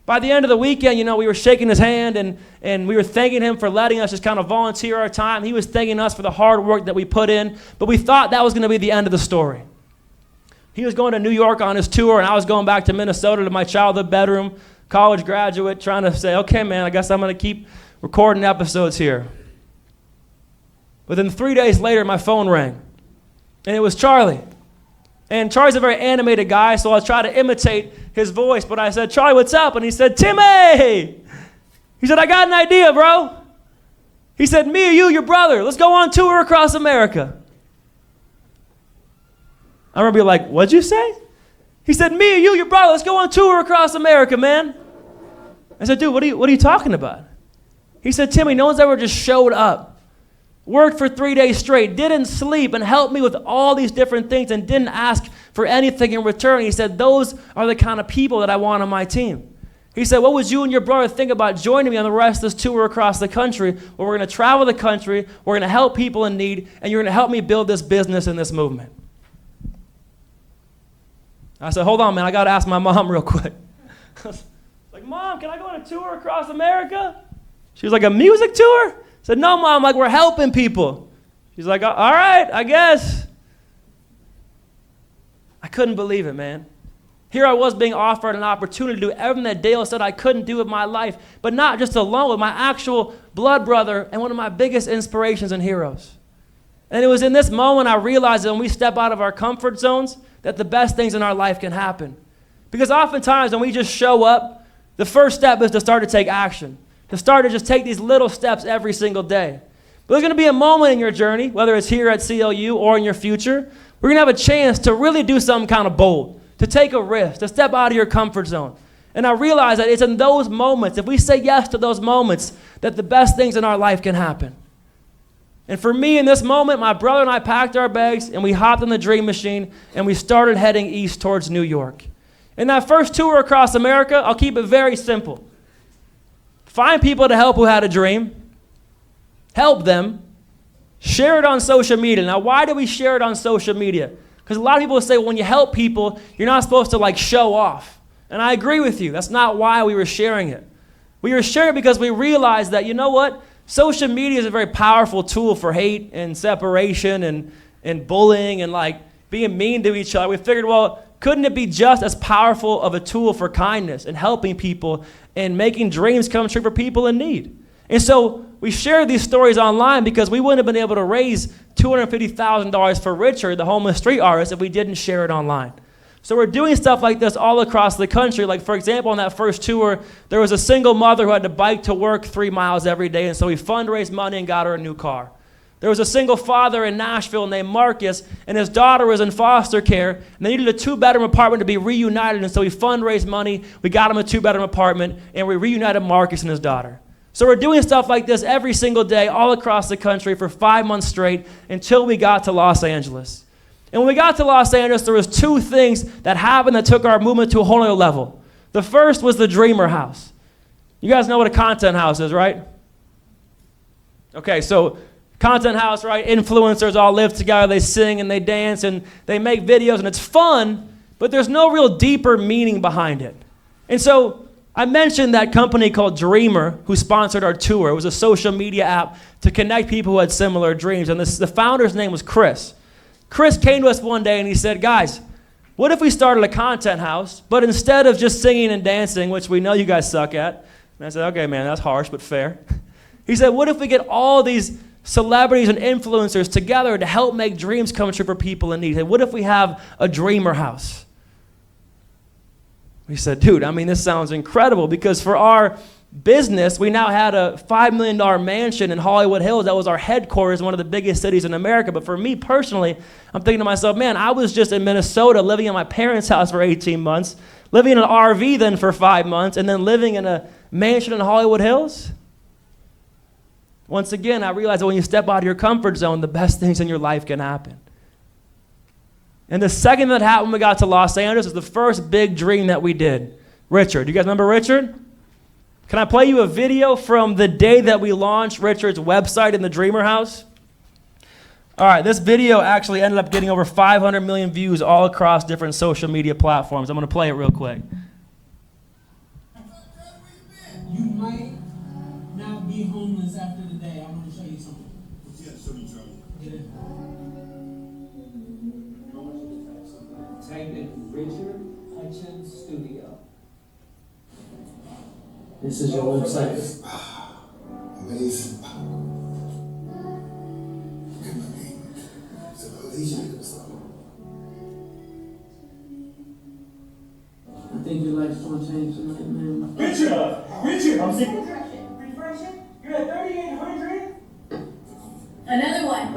By the end of the weekend, we were shaking his hand and we were thanking him for letting us just kind of volunteer our time. He was thanking us for the hard work that we put in. But we thought that was going to be the end of the story. He was going to New York on his tour, and I was going back to Minnesota to my childhood bedroom, college graduate, trying to say, okay, man, I guess I'm going to keep recording episodes here. But then 3 days later, my phone rang. And it was Charlie. And Charlie's a very animated guy, so I tried to imitate his voice. But I said, Charlie, what's up? And he said, Timmy! He said, I got an idea, bro. He said, me, you, your brother, let's go on tour across America. I remember being like, what'd you say? He said, me, you, your brother, let's go on tour across America, man. I said, dude, what are you talking about? He said, Timmy, no one's ever just showed up, worked for 3 days straight, didn't sleep, and helped me with all these different things and didn't ask for anything in return. He said, those are the kind of people that I want on my team. He said, what would you and your brother think about joining me on the rest of this tour across the country where we're going to travel the country, we're going to help people in need, and you're going to help me build this business and this movement? I said, hold on, man, I got to ask my mom real quick. I was like, Mom, can I go on a tour across America? She was like, a music tour? I said, no, Mom, like we're helping people. She's like, all right, I guess. I couldn't believe it, man. Here I was being offered an opportunity to do everything that Dale said I couldn't do with my life, but not just alone, with my actual blood brother and one of my biggest inspirations and heroes. And it was in this moment I realized that when we step out of our comfort zones, that the best things in our life can happen. Because oftentimes when we just show up, the first step is to start to take action, to start to just take these little steps every single day. But there's going to be a moment in your journey, whether it's here at CLU or in your future, we're going to have a chance to really do something kind of bold, to take a risk, to step out of your comfort zone. And I realize that it's in those moments, if we say yes to those moments, that the best things in our life can happen. And for me in this moment, my brother and I packed our bags and we hopped in the Dream Machine and we started heading east towards New York. In that first tour across America, I'll keep it very simple. Find people to help who had a dream, help them, share it on social media. Now, why do we share it on social media? Because a lot of people say, well, when you help people, you're not supposed to like show off. And I agree with you. That's not why we were sharing it. We were sharing it because we realized that, you know what? Social media is a very powerful tool for hate and separation and bullying and like being mean to each other. We figured, well, couldn't it be just as powerful of a tool for kindness and helping people and making dreams come true for people in need? And so we shared these stories online because we wouldn't have been able to raise $250,000 for Richard, the homeless street artist, if we didn't share it online. So we're doing stuff like this all across the country. Like, for example, on that first tour, there was a single mother who had to bike to work 3 miles every day, and so we fundraised money and got her a new car. There was a single father in Nashville named Marcus, and his daughter was in foster care, and they needed a 2-bedroom apartment to be reunited, and so we fundraised money, we got him a 2-bedroom apartment, and we reunited Marcus and his daughter. So we're doing stuff like this every single day all across the country for 5 months straight until we got to Los Angeles. And when we got to Los Angeles, there was 2 things that happened that took our movement to a whole other level. The first was the Dreamer House. You guys know what a content house is, right? Okay, so content house, right? Influencers all live together, they sing and they dance and they make videos and it's fun, but there's no real deeper meaning behind it. And so I mentioned that company called Dreamer who sponsored our tour. It was a social media app to connect people who had similar dreams. And the founder's name was Chris. Chris came to us one day and he said, guys, what if we started a content house, but instead of just singing and dancing, which we know you guys suck at, and I said, okay, man, that's harsh, but fair. He said, what if we get all these celebrities and influencers together to help make dreams come true for people in need? He said, what if we have a Dreamer House? We said, dude, I mean, this sounds incredible because for our business, we now had a $5 million mansion in Hollywood Hills. That was our headquarters, one of the biggest cities in America. But for me personally, I'm thinking to myself, man, I was just in Minnesota living in my parents' house for 18 months, living in an RV then for 5 months, and then living in a mansion in Hollywood Hills. Once again, I realized that when you step out of your comfort zone, the best things in your life can happen. And the second that happened when we got to Los Angeles was the first big dream that we did. Richard. Do you guys remember Richard? Can I play you a video from the day that we launched Richard's website in the Dreamer House? All right, this video actually ended up getting over 500 million views all across different social media platforms. I'm going to play it real quick. You might not be homeless after today. I'm going to show you something. Yeah, show me, Joe. Get it. Type in Richard Hutchins Studio. This is your website. Amazing. I think your life's going to change tonight, man. Richard, I'm sick. Refresh it. You're at 3,800? Another one.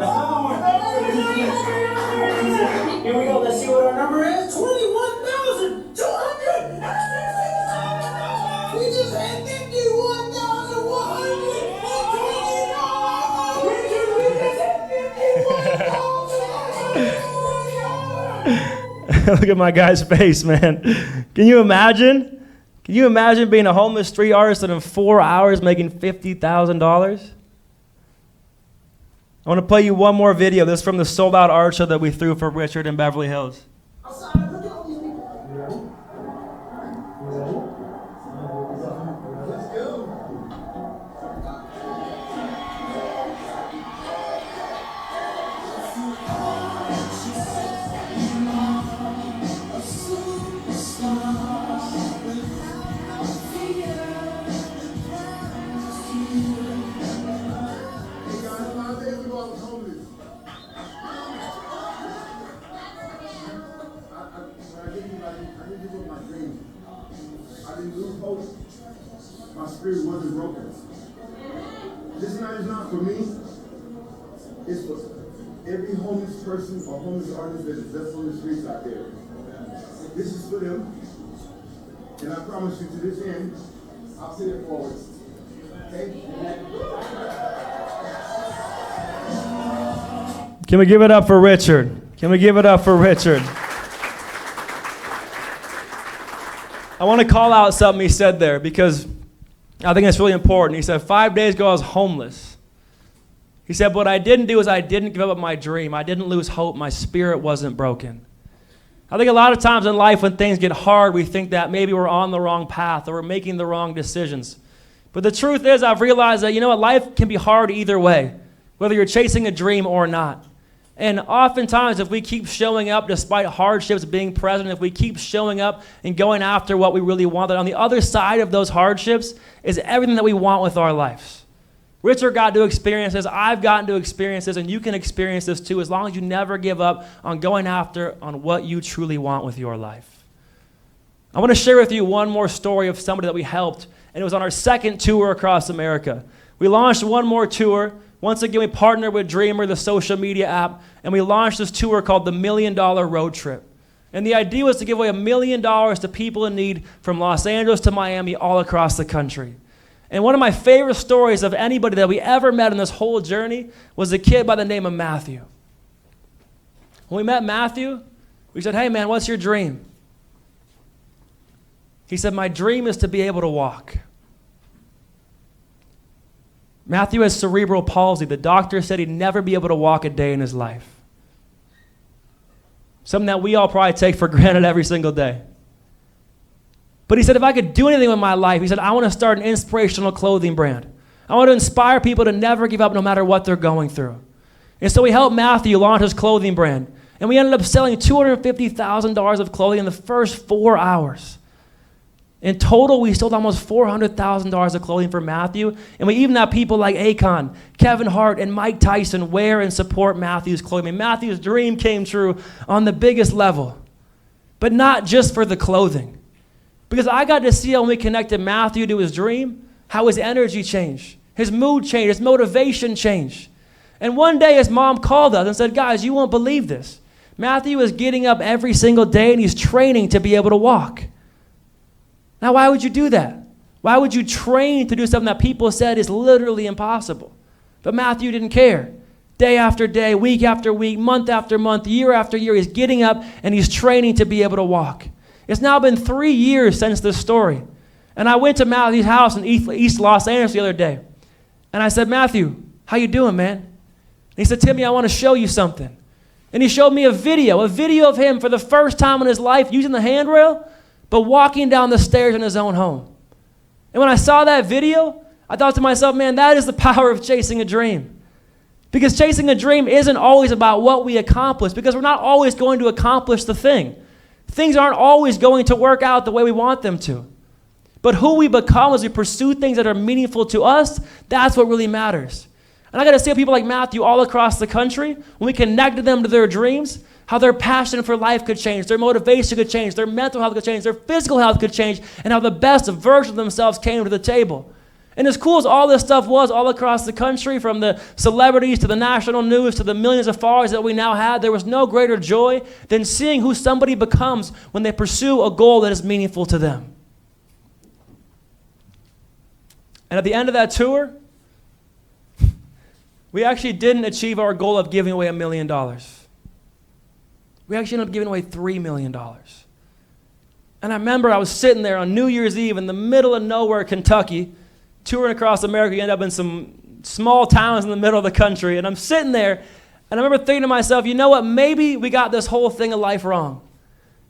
Here we go. Let's see what our number is. 21,200. We just had 51,120. Look at my guy's face, man. Can you imagine? Can you imagine being a homeless street artist and in 4 hours making $50,000? I want to play you one more video. This is from the sold-out art show that we threw for Richard in Beverly Hills. Outside, look at all these people. You ready? Let's go. My spirit wasn't broken. This night is not for me. It's for every homeless person or homeless artist that is just on the streets out there. This is for them. And I promise you to this end, I'll pay it forward. Okay? Can we give it up for Richard? Can we give it up for Richard? I want to call out something he said there because I think it's really important. He said, 5 days ago I was homeless. He said, what I didn't do is I didn't give up my dream. I didn't lose hope. My spirit wasn't broken. I think a lot of times in life when things get hard, we think that maybe we're on the wrong path or we're making the wrong decisions. But the truth is, I've realized that, life can be hard either way, whether you're chasing a dream or not. And oftentimes, if we keep showing up despite hardships being present, if we keep showing up and going after what we really want, that on the other side of those hardships is everything that we want with our lives. Richard got to experience this, I've gotten to experience this, and you can experience this too, as long as you never give up on going after on what you truly want with your life. I want to share with you one more story of somebody that we helped, and it was on our second tour across America. We launched one more tour. Once again, we partnered with Dreamer, the social media app, and we launched this tour called the $1 Million Road Trip. And the idea was to give away $1 million to people in need from Los Angeles to Miami, all across the country. And one of my favorite stories of anybody that we ever met in this whole journey was a kid by the name of Matthew. When we met Matthew, we said, "Hey man, what's your dream?" He said, "My dream is to be able to walk." Matthew has cerebral palsy. The doctor said he'd never be able to walk a day in his life. Something that we all probably take for granted every single day. But he said, if I could do anything with my life, he said, I want to start an inspirational clothing brand. I want to inspire people to never give up no matter what they're going through. And so we helped Matthew launch his clothing brand. And we ended up selling $250,000 of clothing in the first 4 hours. In total, we sold almost $400,000 of clothing for Matthew, and we even have people like Akon, Kevin Hart, and Mike Tyson wear and support Matthew's clothing. I mean, Matthew's dream came true on the biggest level, but not just for the clothing. Because I got to see how when we connected Matthew to his dream, how his energy changed, his mood changed, his motivation changed. And one day his mom called us and said, "Guys, you won't believe this. Matthew is getting up every single day and he's training to be able to walk." Now, why would you do that? Why would you train to do something that people said is literally impossible? But Matthew didn't care. Day after day, week after week, month after month, year after year, he's getting up and he's training to be able to walk. It's now been 3 years since this story. And I went to Matthew's house in East Los Angeles the other day. And I said, "Matthew, how you doing, man?" And he said, "Timmy, I want to show you something." And he showed me a video of him for the first time in his life using the handrail, but walking down the stairs in his own home. And when I saw that video, I thought to myself, man, that is the power of chasing a dream. Because chasing a dream isn't always about what we accomplish, because we're not always going to accomplish the thing. Things aren't always going to work out the way we want them to. But who we become as we pursue things that are meaningful to us, that's what really matters. And I got to see people like Matthew all across the country, when we connected them to their dreams, how their passion for life could change, their motivation could change, their mental health could change, their physical health could change, and how the best version of themselves came to the table. And as cool as all this stuff was all across the country, from the celebrities to the national news to the millions of followers that we now had, there was no greater joy than seeing who somebody becomes when they pursue a goal that is meaningful to them. And at the end of that tour, we actually didn't achieve our goal of giving away $1 million. We actually ended up giving away $3 million. And I remember I was sitting there on New Year's Eve in the middle of nowhere, Kentucky, touring across America. You end up in some small towns in the middle of the country. And I'm sitting there, and I remember thinking to myself, you know what? Maybe we got this whole thing of life wrong.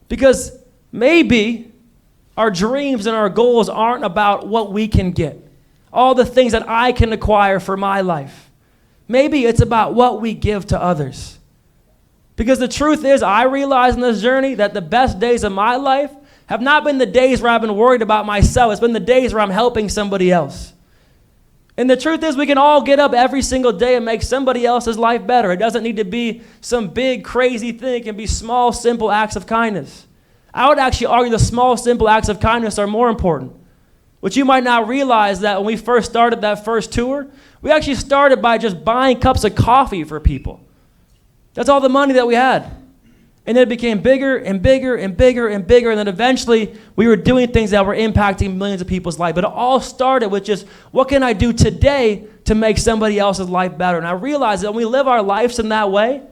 Because maybe our dreams and our goals aren't about what we can get, all the things that I can acquire for my life. Maybe it's about what we give to others. Because the truth is, I realized in this journey that the best days of my life have not been the days where I've been worried about myself. It's been the days where I'm helping somebody else. And the truth is, we can all get up every single day and make somebody else's life better. It doesn't need to be some big, crazy thing. It can be small, simple acts of kindness. I would actually argue the small, simple acts of kindness are more important. Which you might not realize that when we first started that first tour, we actually started by just buying cups of coffee for people. That's all the money that we had. And then it became bigger and bigger and bigger and bigger. And then eventually we were doing things that were impacting millions of people's lives. But it all started with just, what can I do today to make somebody else's life better? And I realized that when we live our lives in that way,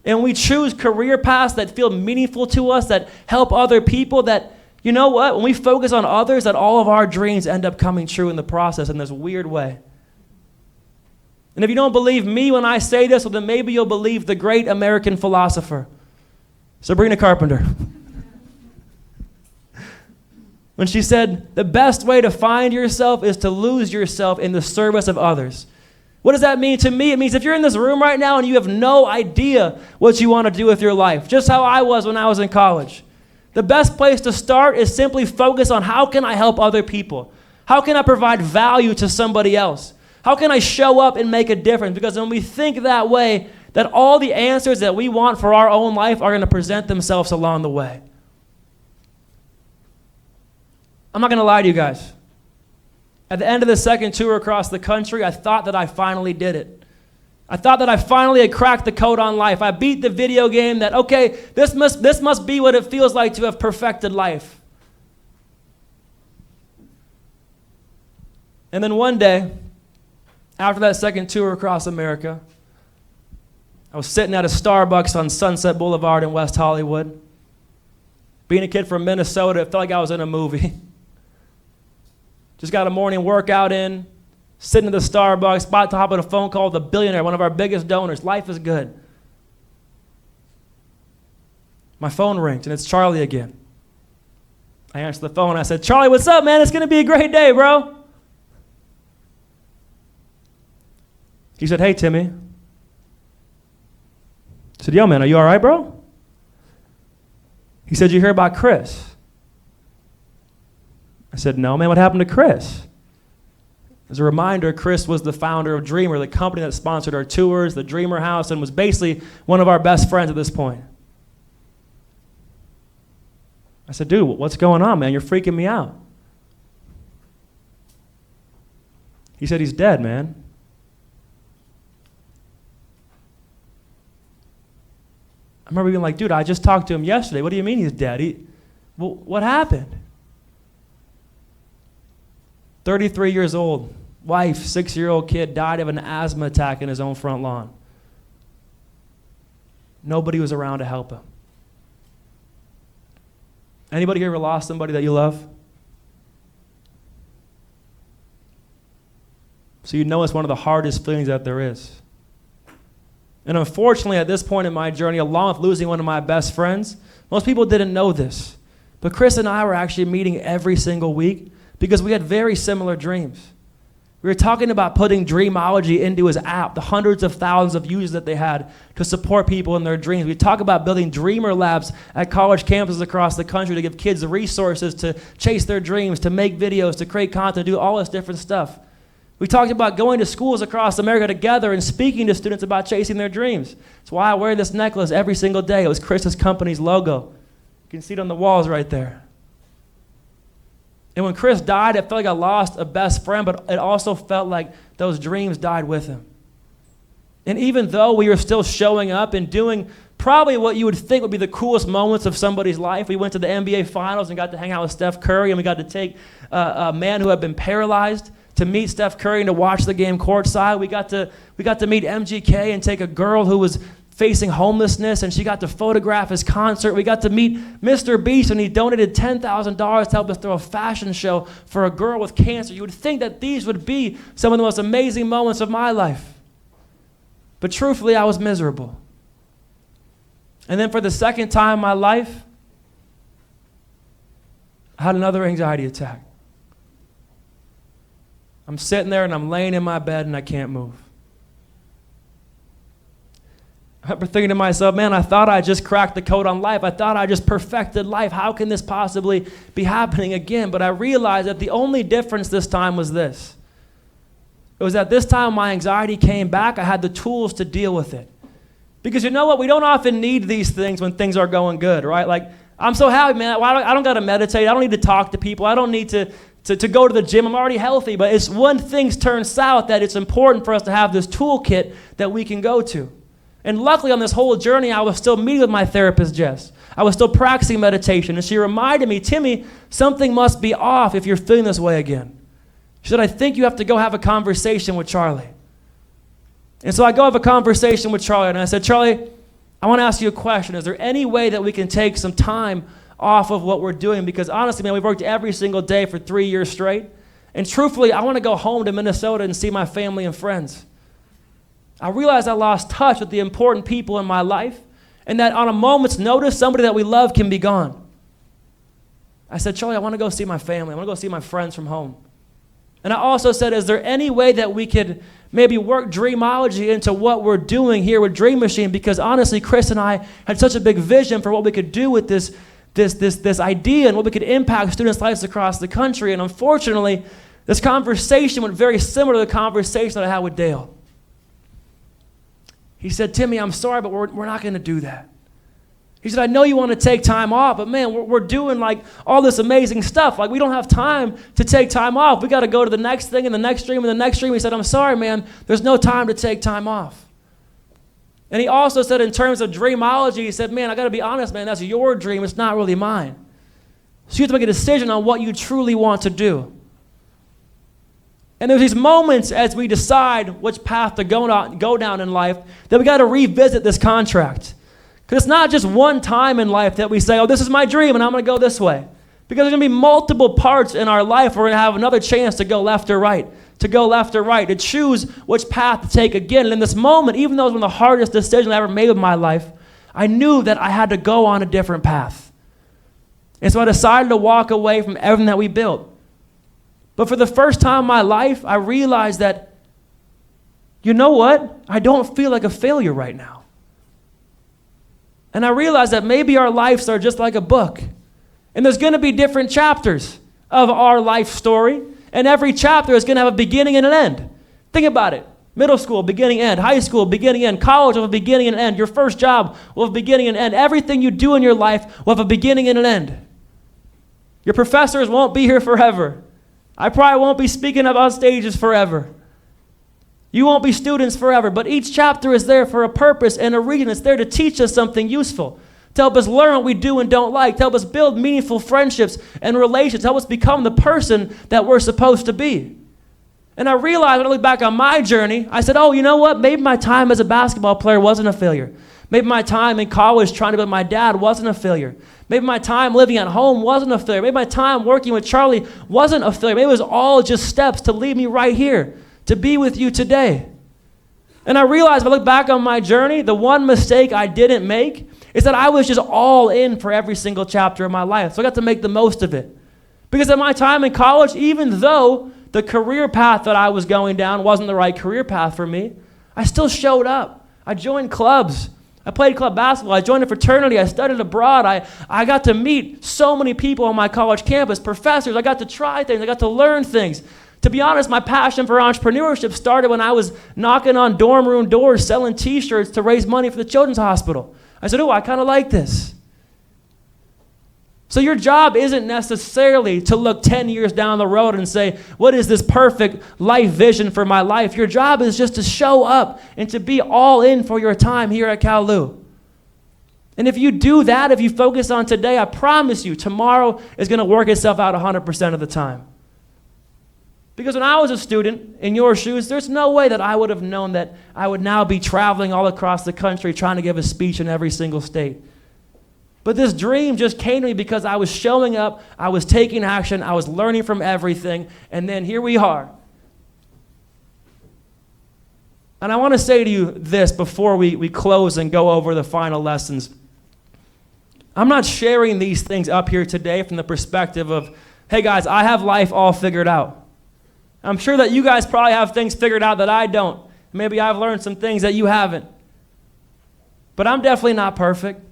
and we choose career paths that feel meaningful to us, that help other people, that, you know what? When we focus on others, that all of our dreams end up coming true in the process in this weird way. And if you don't believe me when I say this, well, then maybe you'll believe the great American philosopher. Sabrina Carpenter. When she said, the best way to find yourself is to lose yourself in the service of others. What does that mean to me? It means if you're in this room right now and you have no idea what you want to do with your life, just how I was when I was in college, the best place to start is simply focus on how can I help other people? How can I provide value to somebody else? How can I show up and make a difference? Because when we think that way, that all the answers that we want for our own life are going to present themselves along the way. I'm not going to lie to you guys. At the end of the second tour across the country, I thought that I finally did it. I thought that I finally had cracked the code on life. I beat the video game that, okay, this must be what it feels like to have perfected life. And then one day, after that second tour across America, I was sitting at a Starbucks on Sunset Boulevard in West Hollywood. Being a kid from Minnesota, it felt like I was in a movie. Just got a morning workout in, sitting at the Starbucks, about to hop on a phone call with a billionaire, one of our biggest donors. Life is good. My phone rings, and it's Charlie again. I answer the phone. I said, Charlie, what's up, man? It's going to be a great day, bro. He said, hey, Timmy. I said, yo, man, are you all right, bro? He said, you hear about Chris? I said, no, man, what happened to Chris? As a reminder, Chris was the founder of Dreamer, the company that sponsored our tours, the Dreamer House, and was basically one of our best friends at this point. I said, dude, what's going on, man? You're freaking me out. He said, he's dead, man. I remember being like, dude, I just talked to him yesterday. What do you mean he's dead? Well, what happened? 33 years old, wife, 6-year-old kid, died of an asthma attack in his own front lawn. Nobody was around to help him. Anybody here ever lost somebody that you love? So you know it's one of the hardest feelings that there is. And unfortunately, at this point in my journey, along with losing one of my best friends, most people didn't know this. But Chris and I were actually meeting every single week because we had very similar dreams. We were talking about putting Dreamology into his app, the hundreds of thousands of users that they had to support people in their dreams. We talk about building Dreamer Labs at college campuses across the country to give kids the resources to chase their dreams, to make videos, to create content, do all this different stuff. We talked about going to schools across America together and speaking to students about chasing their dreams. That's why I wear this necklace every single day. It was Chris's company's logo. You can see it on the walls right there. And when Chris died, it felt like I lost a best friend, but it also felt like those dreams died with him. And even though we were still showing up and doing probably what you would think would be the coolest moments of somebody's life, we went to the NBA Finals and got to hang out with Steph Curry, and we got to take a man who had been paralyzed to meet Steph Curry and to watch the game courtside. We got to meet MGK and take a girl who was facing homelessness, and she got to photograph his concert. We got to meet Mr. Beast, and he donated $10,000 to help us throw a fashion show for a girl with cancer. You would think that these would be some of the most amazing moments of my life. But truthfully, I was miserable. And then for the second time in my life, I had another anxiety attack. I'm sitting there and I'm laying in my bed and I can't move. I remember thinking to myself, man, I thought I just cracked the code on life. I thought I just perfected life. How can this possibly be happening again? But I realized that the only difference this time was this. It was that this time my anxiety came back. I had the tools to deal with it. Because you know what? We don't often need these things when things are going good, right? Like, I'm so happy, man. I don't got to meditate. I don't need to talk to people. I don't need to go to the gym. I'm already healthy. But it's when things turn south that it's important for us to have this toolkit that we can go to. And luckily on this whole journey, I was still meeting with my therapist, Jess. I was still practicing meditation. And she reminded me, Timmy, something must be off if you're feeling this way again. She said, I think you have to go have a conversation with Charlie. And so I go have a conversation with Charlie, and I said, Charlie, I want to ask you a question. Is there any way that we can take some time off of what we're doing? Because honestly, man, we've worked every single day for 3 years straight. And truthfully, I want to go home to Minnesota and see my family and friends. I realized I lost touch with the important people in my life. and that on a moment's notice, somebody that we love can be gone. I said, Charlie, I want to go see my family. I want to go see my friends from home. And I also said, is there any way that we could maybe work Dreamology into what we're doing here with Dream Machine? Because honestly, Chris and I had such a big vision for what we could do with this idea and what we could impact students' lives across the country. And unfortunately, this conversation went very similar to the conversation that I had with Dale. He said, Timmy, I'm sorry, but we're not going to do that. He said, I know you want to take time off, but man, we're doing like all this amazing stuff. Like we don't have time to take time off. We got to go to the next thing and the next dream and the next dream. He said, I'm sorry, man, there's no time to take time off. And he also said in terms of Dreamology, he said, man, I got to be honest, man, that's your dream. It's not really mine. So you have to make a decision on what you truly want to do. And there's these moments as we decide which path to go down in life that we got to revisit this contract. Because it's not just one time in life that we say, oh, this is my dream and I'm going to go this way. Because there's going to be multiple parts in our life where we're going to have another chance to go left or right, to choose which path to take again. And in this moment, even though it was one of the hardest decisions I ever made in my life, I knew that I had to go on a different path. And so I decided to walk away from everything that we built. But for the first time in my life, I realized that, you know what? I don't feel like a failure right now. And I realized that maybe our lives are just like a book. And there's going to be different chapters of our life story. And every chapter is going to have a beginning and an end. Think about it. Middle school, beginning, end. High school, beginning, end. College will have a beginning and end. Your first job will have a beginning and end. Everything you do in your life will have a beginning and an end. Your professors won't be here forever. I probably won't be speaking up on stages forever. You won't be students forever, but each chapter is there for a purpose and a reason. It's there to teach us something useful, to help us learn what we do and don't like, to help us build meaningful friendships and relations, to help us become the person that we're supposed to be. And I realized when I look back on my journey, I said, oh, you know what? Maybe my time as a basketball player wasn't a failure. Maybe my time in college trying to be with my dad wasn't a failure. Maybe my time living at home wasn't a failure. Maybe my time working with Charlie wasn't a failure. Maybe it was all just steps to lead me right here, to be with you today. And I realized if I look back on my journey, the one mistake I didn't make is that I was just all in for every single chapter of my life. So I got to make the most of it. Because at my time in college, even though the career path that I was going down wasn't the right career path for me, I still showed up. I joined clubs. I played club basketball. I joined a fraternity. I studied abroad. I got to meet so many people on my college campus, professors. I got to try things. I got to learn things. To be honest, my passion for entrepreneurship started when I was knocking on dorm room doors selling T-shirts to raise money for the Children's Hospital. I said, oh, I kind of like this. So your job isn't necessarily to look 10 years down the road and say, what is this perfect life vision for my life? Your job is just to show up and to be all in for your time here at Cal Lu. And if you do that, if you focus on today, I promise you, tomorrow is going to work itself out 100% of the time. Because when I was a student in your shoes, there's no way that I would have known that I would now be traveling all across the country trying to give a speech in every single state. But this dream just came to me because I was showing up, I was taking action, I was learning from everything, and then here we are. And I want to say to you this before we close and go over the final lessons. I'm not sharing these things up here today from the perspective of, hey guys, I have life all figured out. I'm sure that you guys probably have things figured out that I don't. Maybe I've learned some things that you haven't. But I'm definitely not perfect.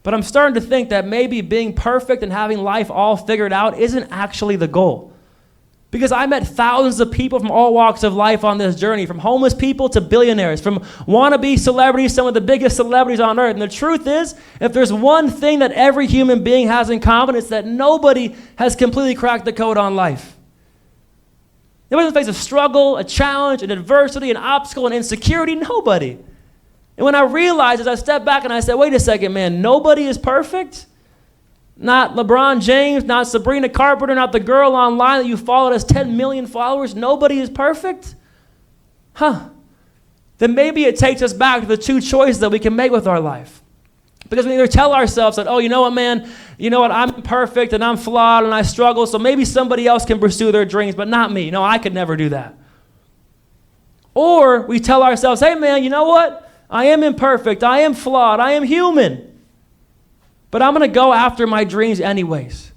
But I'm starting to think that maybe being perfect and having life all figured out isn't actually the goal. Because I met thousands of people from all walks of life on this journey, from homeless people to billionaires, from wannabe celebrities, some of the biggest celebrities on earth. And the truth is, if there's one thing that every human being has in common, it's that nobody has completely cracked the code on life. Nobody face a struggle, a challenge, an adversity, an obstacle, an insecurity. Nobody. And when I realized, as I stepped back and I said, wait a second, man, nobody is perfect? Not LeBron James, not Sabrina Carpenter, not the girl online that you followed has 10 million followers. Nobody is perfect? Then maybe it takes us back to the two choices that we can make with our life. Because we either tell ourselves that, oh, you know what, man, you know what, I'm imperfect and I'm flawed and I struggle, so maybe somebody else can pursue their dreams, but not me. No, I could never do that. Or we tell ourselves, hey, man, you know what? I am imperfect. I am flawed. I am human. But I'm going to go after my dreams anyways.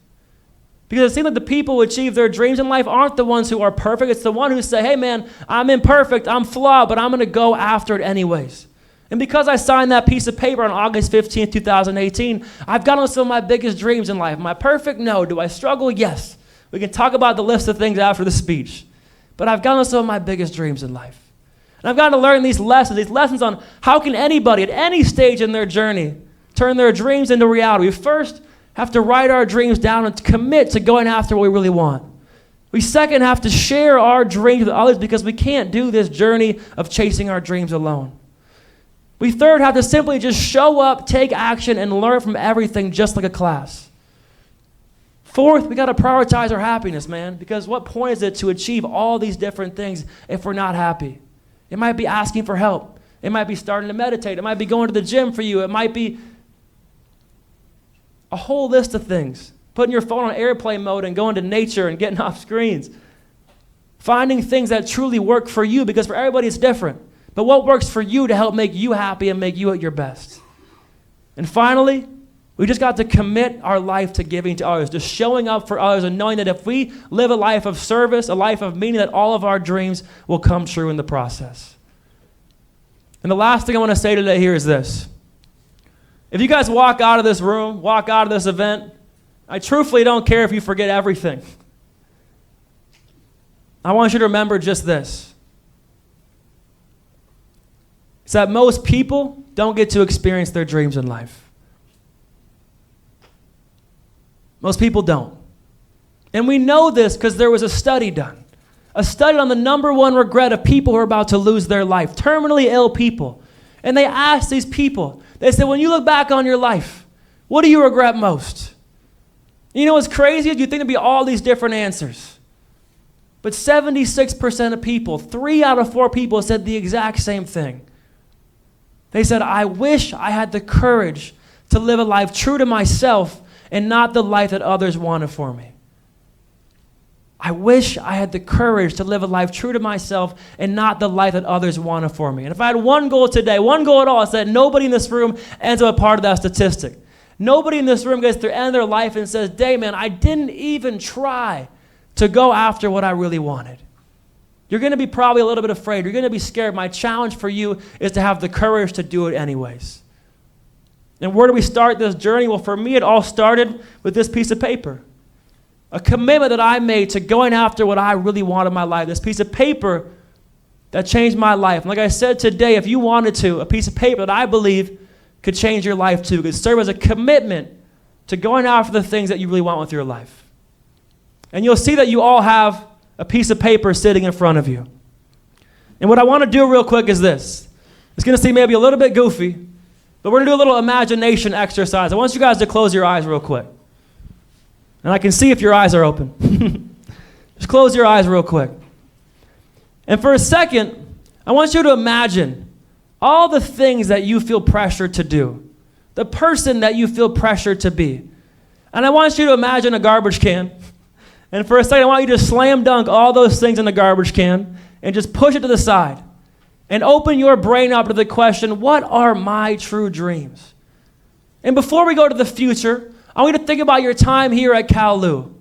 Because it seems like the people who achieve their dreams in life aren't the ones who are perfect. It's the one who say, hey man, I'm imperfect, I'm flawed, but I'm going to go after it anyways. And because I signed that piece of paper on August 15th, 2018, I've gotten some of my biggest dreams in life. Am I perfect? No. Do I struggle? Yes. We can talk about the list of things after the speech. But I've gotten some of my biggest dreams in life. And I've gotten to learn these lessons on how can anybody at any stage in their journey turn their dreams into reality. We first have to write our dreams down and commit to going after what we really want. We second have to share our dreams with others because we can't do this journey of chasing our dreams alone. We third have to simply just show up, take action, and learn from everything just like a class. Fourth, we got to prioritize our happiness, man, because what point is it to achieve all these different things if we're not happy? It might be asking for help. It might be starting to meditate. It might be going to the gym for you. It might be a whole list of things. Putting your phone on airplane mode and going to nature and getting off screens. Finding things that truly work for you, because for everybody it's different. But what works for you to help make you happy and make you at your best? And finally, we just got to commit our life to giving to others, just showing up for others and knowing that if we live a life of service, a life of meaning, that all of our dreams will come true in the process. And the last thing I want to say today here is this. If you guys walk out of this room, walk out of this event, I truthfully don't care if you forget everything. I want you to remember just this. It's that most people don't get to experience their dreams in life. Most people don't. And we know this because there was a study done. A study on the number one regret of people who are about to lose their life, terminally ill people. And they asked these people, they said, when you look back on your life, what do you regret most? You know what's crazy is you think there'd be all these different answers. But 76% of people, 3 out of 4 people said the exact same thing. They said, I wish I had the courage to live a life true to myself and not the life that others wanted for me. I wish I had the courage to live a life true to myself and not the life that others wanted for me. And if I had one goal today, one goal at all, it's that nobody in this room ends up a part of that statistic. Nobody in this room gets to the end of their life and says, dang man, I didn't even try to go after what I really wanted. You're going to be probably a little bit afraid. You're going to be scared. My challenge for you is to have the courage to do it anyways. And where do we start this journey? Well, for me, it all started with this piece of paper. A commitment that I made to going after what I really wanted in my life. This piece of paper that changed my life. And like I said today, if you wanted to, a piece of paper that I believe could change your life too, could serve as a commitment to going after the things that you really want with your life. And you'll see that you all have a piece of paper sitting in front of you. And what I want to do real quick is this. It's going to seem maybe a little bit goofy, but we're going to do a little imagination exercise. I want you guys to close your eyes real quick. And I can see if your eyes are open. Just close your eyes real quick. And for a second, I want you to imagine all the things that you feel pressured to do, the person that you feel pressured to be. And I want you to imagine a garbage can. And for a second, I want you to slam dunk all those things in the garbage can and just push it to the side and open your brain up to the question, what are my true dreams? And before we go to the future, I want you to think about your time here at Cal Lu.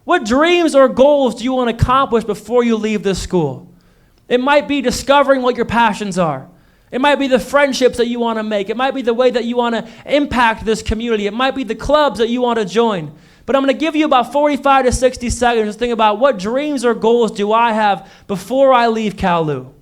What dreams or goals do you want to accomplish before you leave this school? It might be discovering what your passions are. It might be the friendships that you want to make. It might be the way that you want to impact this community. It might be the clubs that you want to join. But I'm going to give you about 45 to 60 seconds to think about what dreams or goals do I have before I leave Cal Lu.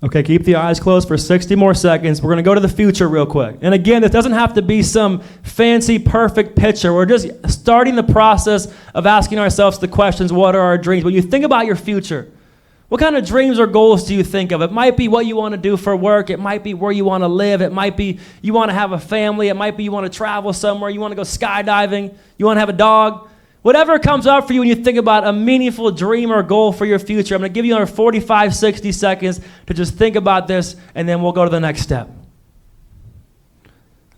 Okay, keep the eyes closed for 60 more seconds. We're going to go to the future real quick. And again, this doesn't have to be some fancy, perfect picture. We're just starting the process of asking ourselves the questions, what are our dreams? When you think about your future, what kind of dreams or goals do you think of? It might be what you want to do for work. It might be where you want to live. It might be you want to have a family. It might be you want to travel somewhere. You want to go skydiving. You want to have a dog. Whatever comes up for you when you think about a meaningful dream or goal for your future, I'm going to give you another 45, 60 seconds to just think about this, and then we'll go to the next step.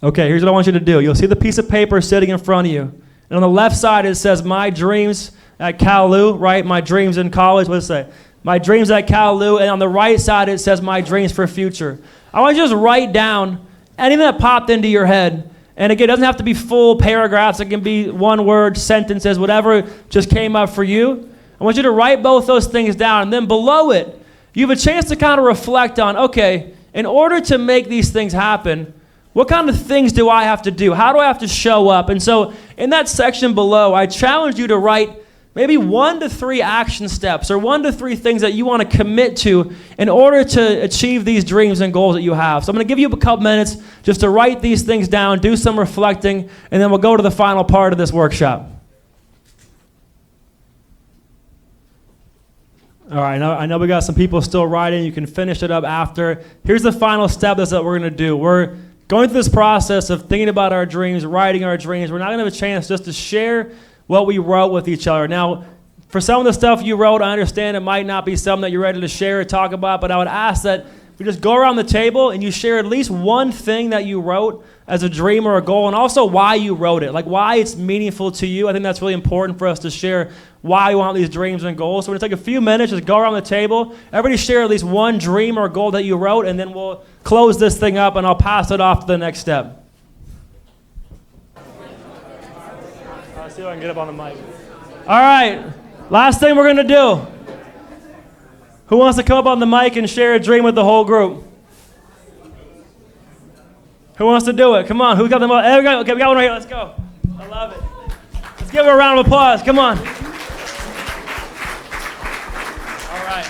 Okay, here's what I want you to do. You'll see the piece of paper sitting in front of you. And on the left side, it says, my dreams at Cal Lu, right? My dreams in college. What does it say? my dreams at Cal Lu, and on the right side it says my dreams for future. I want you to just write down anything that popped into your head. And again, it doesn't have to be full paragraphs. It can be one word, sentences, whatever just came up for you. I want you to write both those things down. And then below it, you have a chance to kind of reflect on, okay, in order to make these things happen, what kind of things do I have to do? How do I have to show up? And so in that section below, I challenge you to write maybe 1 to 3 action steps or 1 to 3 things that you want to commit to in order to achieve these dreams and goals that you have. So I'm going to give you a couple minutes just to write these things down, do some reflecting, and then we'll go to the final part of this workshop. All right, I know we got some people still writing. You can finish it up after. Here's the final step that we're going to do. We're going through this process of thinking about our dreams, writing our dreams. We're not going to have a chance just to share what we wrote with each other. Now, for some of the stuff you wrote, I understand it might not be something that you're ready to share or talk about, but I would ask that we just go around the table and you share at least one thing that you wrote as a dream or a goal, and also why you wrote it, like why it's meaningful to you. I think that's really important for us to share why we want these dreams and goals. So we're going to take a few minutes, just go around the table. Everybody share at least one dream or goal that you wrote, and then we'll close this thing up and I'll pass it off to the next step. Let's see if I can get up on the mic. All right, last thing we're going to do. Who wants to come up on the mic and share a dream with the whole group? Who wants to do it? Come on, who got them up? Okay, we got one right here, let's go. I love it. Let's give her a round of applause, come on. All right.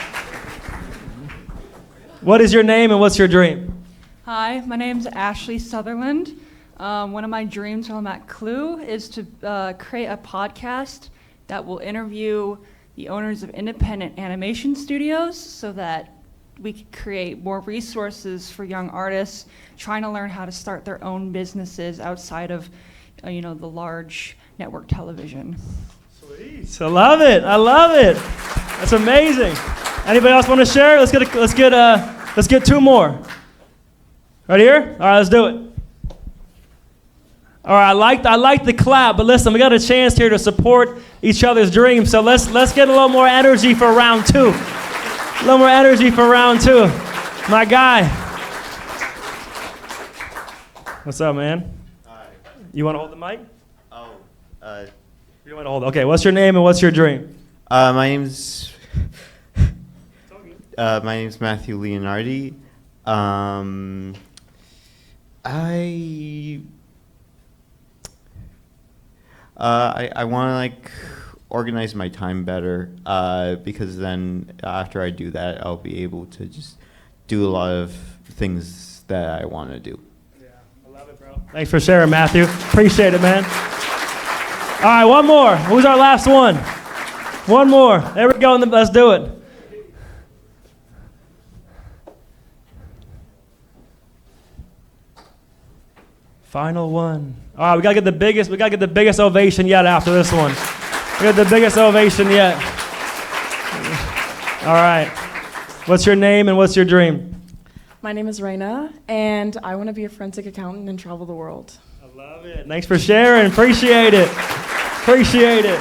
What is your name and what's your dream? Hi, my name's Ashley Sutherland. One of my dreams while I'm at CLU is to create a podcast that will interview the owners of independent animation studios so that we could create more resources for young artists trying to learn how to start their own businesses outside of, the large network television. Sweet. I love it. I love it. That's amazing. Anybody else want to share? Let's get 2 more. Right here? All right, let's do it. All right, I like the clap, but listen, we got a chance here to support each other's dreams, so let's get a little more energy for round 2. A little more energy for round 2. My guy. What's up, man? Hi. You want to hold the mic? Oh, You want to hold it? Okay, what's your name and what's your dream? my name's Matthew Leonardi. I want to organize my time better because then after I do that, I'll be able to just do a lot of things that I want to do. Yeah, I love it, bro. Thanks for sharing, Matthew. Appreciate it, man. All right, one more. Who's our last one? One more. There we go. Let's do it. Final one. All right, we gotta get the biggest ovation yet after this one. We got the biggest ovation yet. All right. What's your name and what's your dream? My name is Raina, and I want to be a forensic accountant and travel the world. I love it. Thanks for sharing. Appreciate it. Appreciate it.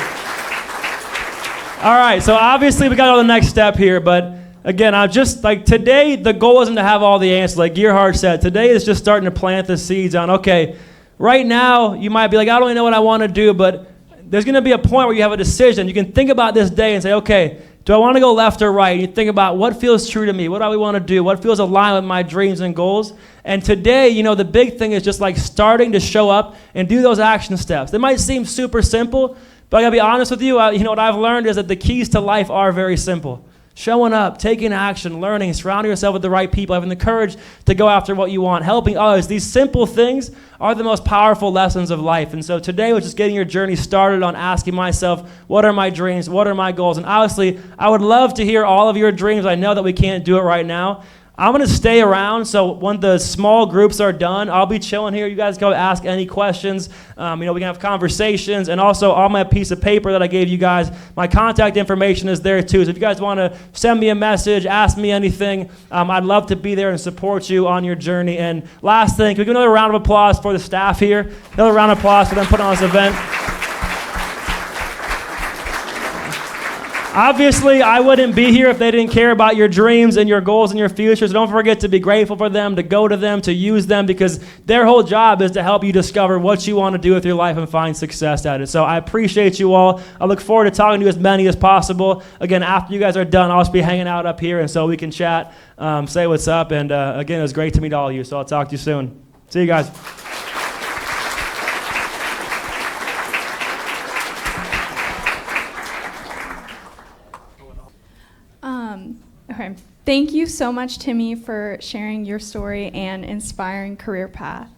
All right, so obviously we got on the next step here, but again, I'm just today, the goal isn't to have all the answers. Like Gerhard said, today is just starting to plant the seeds on, okay, right now you might be like, I don't really know what I want to do, but there's going to be a point where you have a decision. You can think about this day and say, okay, do I want to go left or right? You think about what feels true to me. What do I want to do? What feels aligned with my dreams and goals? And today, the big thing is just starting to show up and do those action steps. They might seem super simple, but I got to be honest with you. What I've learned is that the keys to life are very simple. Showing up, taking action, learning, surrounding yourself with the right people, having the courage to go after what you want, helping others. These simple things are the most powerful lessons of life. And so today was just getting your journey started on asking myself, what are my dreams? What are my goals? And honestly, I would love to hear all of your dreams. I know that we can't do it right now. I'm going to stay around, so when the small groups are done, I'll be chilling here. You guys go ask any questions. We can have conversations, and also on my piece of paper that I gave you guys, my contact information is there too. So if you guys want to send me a message, ask me anything, I'd love to be there and support you on your journey. And last thing, can we give another round of applause for the staff here? Another round of applause for them putting on this event. Obviously, I wouldn't be here if they didn't care about your dreams and your goals and your futures. Don't forget to be grateful for them, to go to them, to use them, because their whole job is to help you discover what you want to do with your life and find success at it. So I appreciate you all. I look forward to talking to as many as possible. Again, after you guys are done, I'll just be hanging out up here, and so we can chat, say what's up, and again, it was great to meet all of you, so I'll talk to you soon. See you guys. Okay. Thank you so much, Timmy, for sharing your story and inspiring career path.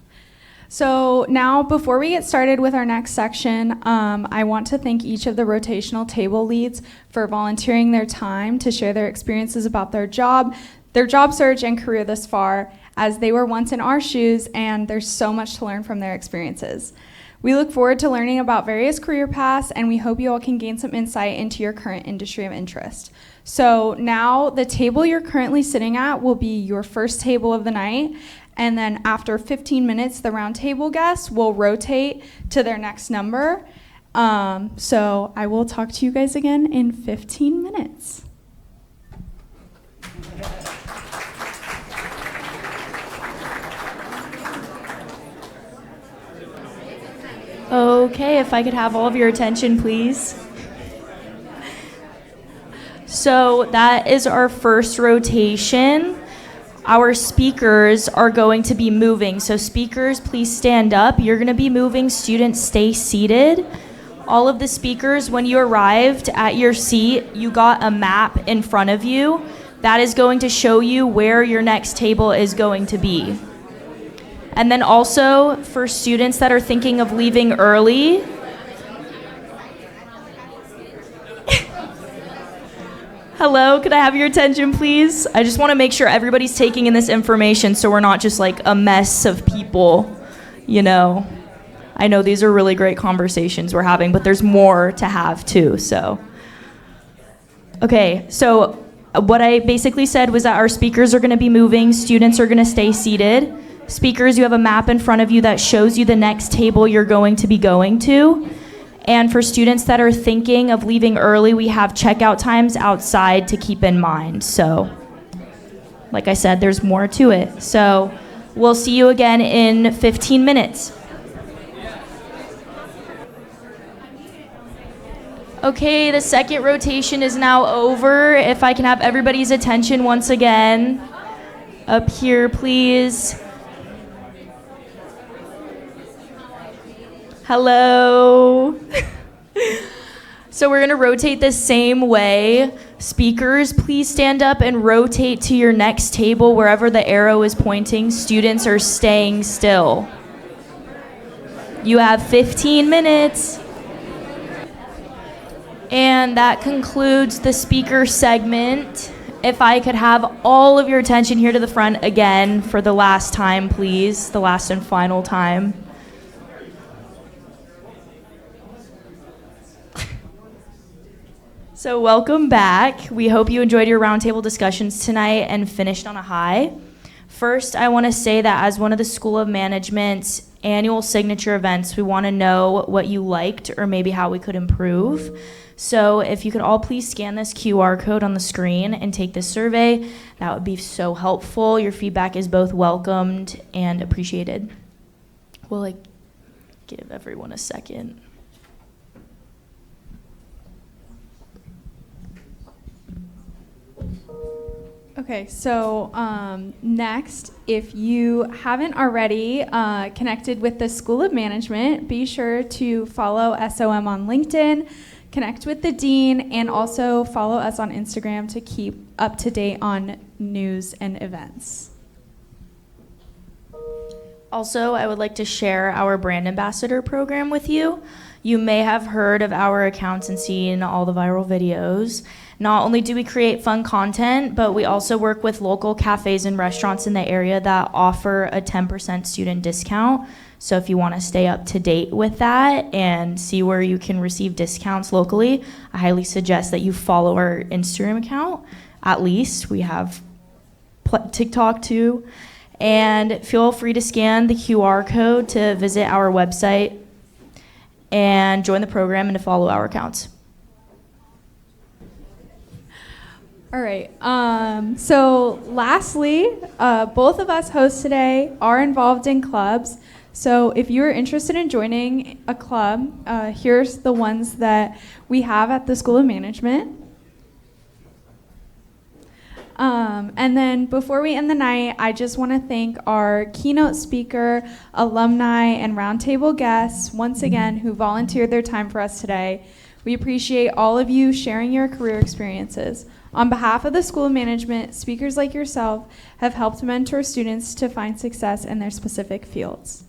So now, before we get started with our next section, I want to thank each of the rotational table leads for volunteering their time to share their experiences about their job search and career thus far, as they were once in our shoes, and there's so much to learn from their experiences. We look forward to learning about various career paths, and we hope you all can gain some insight into your current industry of interest. So now, the table you're currently sitting at will be your first table of the night, and then after 15 minutes, the round table guests will rotate to their next number. So I will talk to you guys again in 15 minutes. Okay, if I could have all of your attention, please. So that is our first rotation. Our speakers are going to be moving. So speakers, please stand up. You're going to be moving. Students, stay seated. All of the speakers, when you arrived at your seat, you got a map in front of you. That is going to show you where your next table is going to be. And then also, for students that are thinking of leaving early, hello, could I have your attention, please? I just want to make sure everybody's taking in this information so we're not just like a mess of people, you know. I know these are really great conversations we're having, but there's more to have too, so. Okay, so what I basically said was that our speakers are going to be moving, students are going to stay seated. Speakers, you have a map in front of you that shows you the next table you're going to be going to. And for students that are thinking of leaving early, we have checkout times outside to keep in mind. So, like I said, there's more to it. So, we'll see you again in 15 minutes. Okay, the second rotation is now over. If I can have everybody's attention once again. Up here, please. Hello. So we're going to rotate the same way. Speakers, please stand up and rotate to your next table wherever the arrow is pointing. Students are staying still. You have 15 minutes. And that concludes the speaker segment. If I could have all of your attention here to the front again for the last time, please. The last and final time. So welcome back. We hope you enjoyed your roundtable discussions tonight and finished on a high. First, I want to say that as one of the School of Management's annual signature events, we want to know what you liked or maybe how we could improve. So if you could all please scan this QR code on the screen and take this survey, that would be so helpful. Your feedback is both welcomed and appreciated. We'll give everyone a second. Okay, so next, if you haven't already connected with the School of Management, be sure to follow SOM on LinkedIn, connect with the dean, and also follow us on Instagram to keep up to date on news and events. Also, I would like to share our brand ambassador program with you. You may have heard of our accounts and seen all the viral videos. Not only do we create fun content, but we also work with local cafes and restaurants in the area that offer a 10% student discount. So if you want to stay up to date with that and see where you can receive discounts locally, I highly suggest that you follow our Instagram account. At least we have TikTok too. And feel free to scan the QR code to visit our website and join the program and to follow our accounts. All right. So lastly, both of us hosts today are involved in clubs. So if you're interested in joining a club, here's the ones that we have at the School of Management. And then before we end the night, I just want to thank our keynote speaker, alumni, and roundtable guests, once again, who volunteered their time for us today. We appreciate all of you sharing your career experiences. On behalf of the School of Management, speakers like yourself have helped mentor students to find success in their specific fields.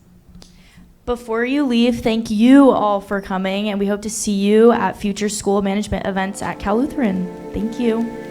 Before you leave, thank you all for coming, and we hope to see you at future school management events at Cal Lutheran. Thank you.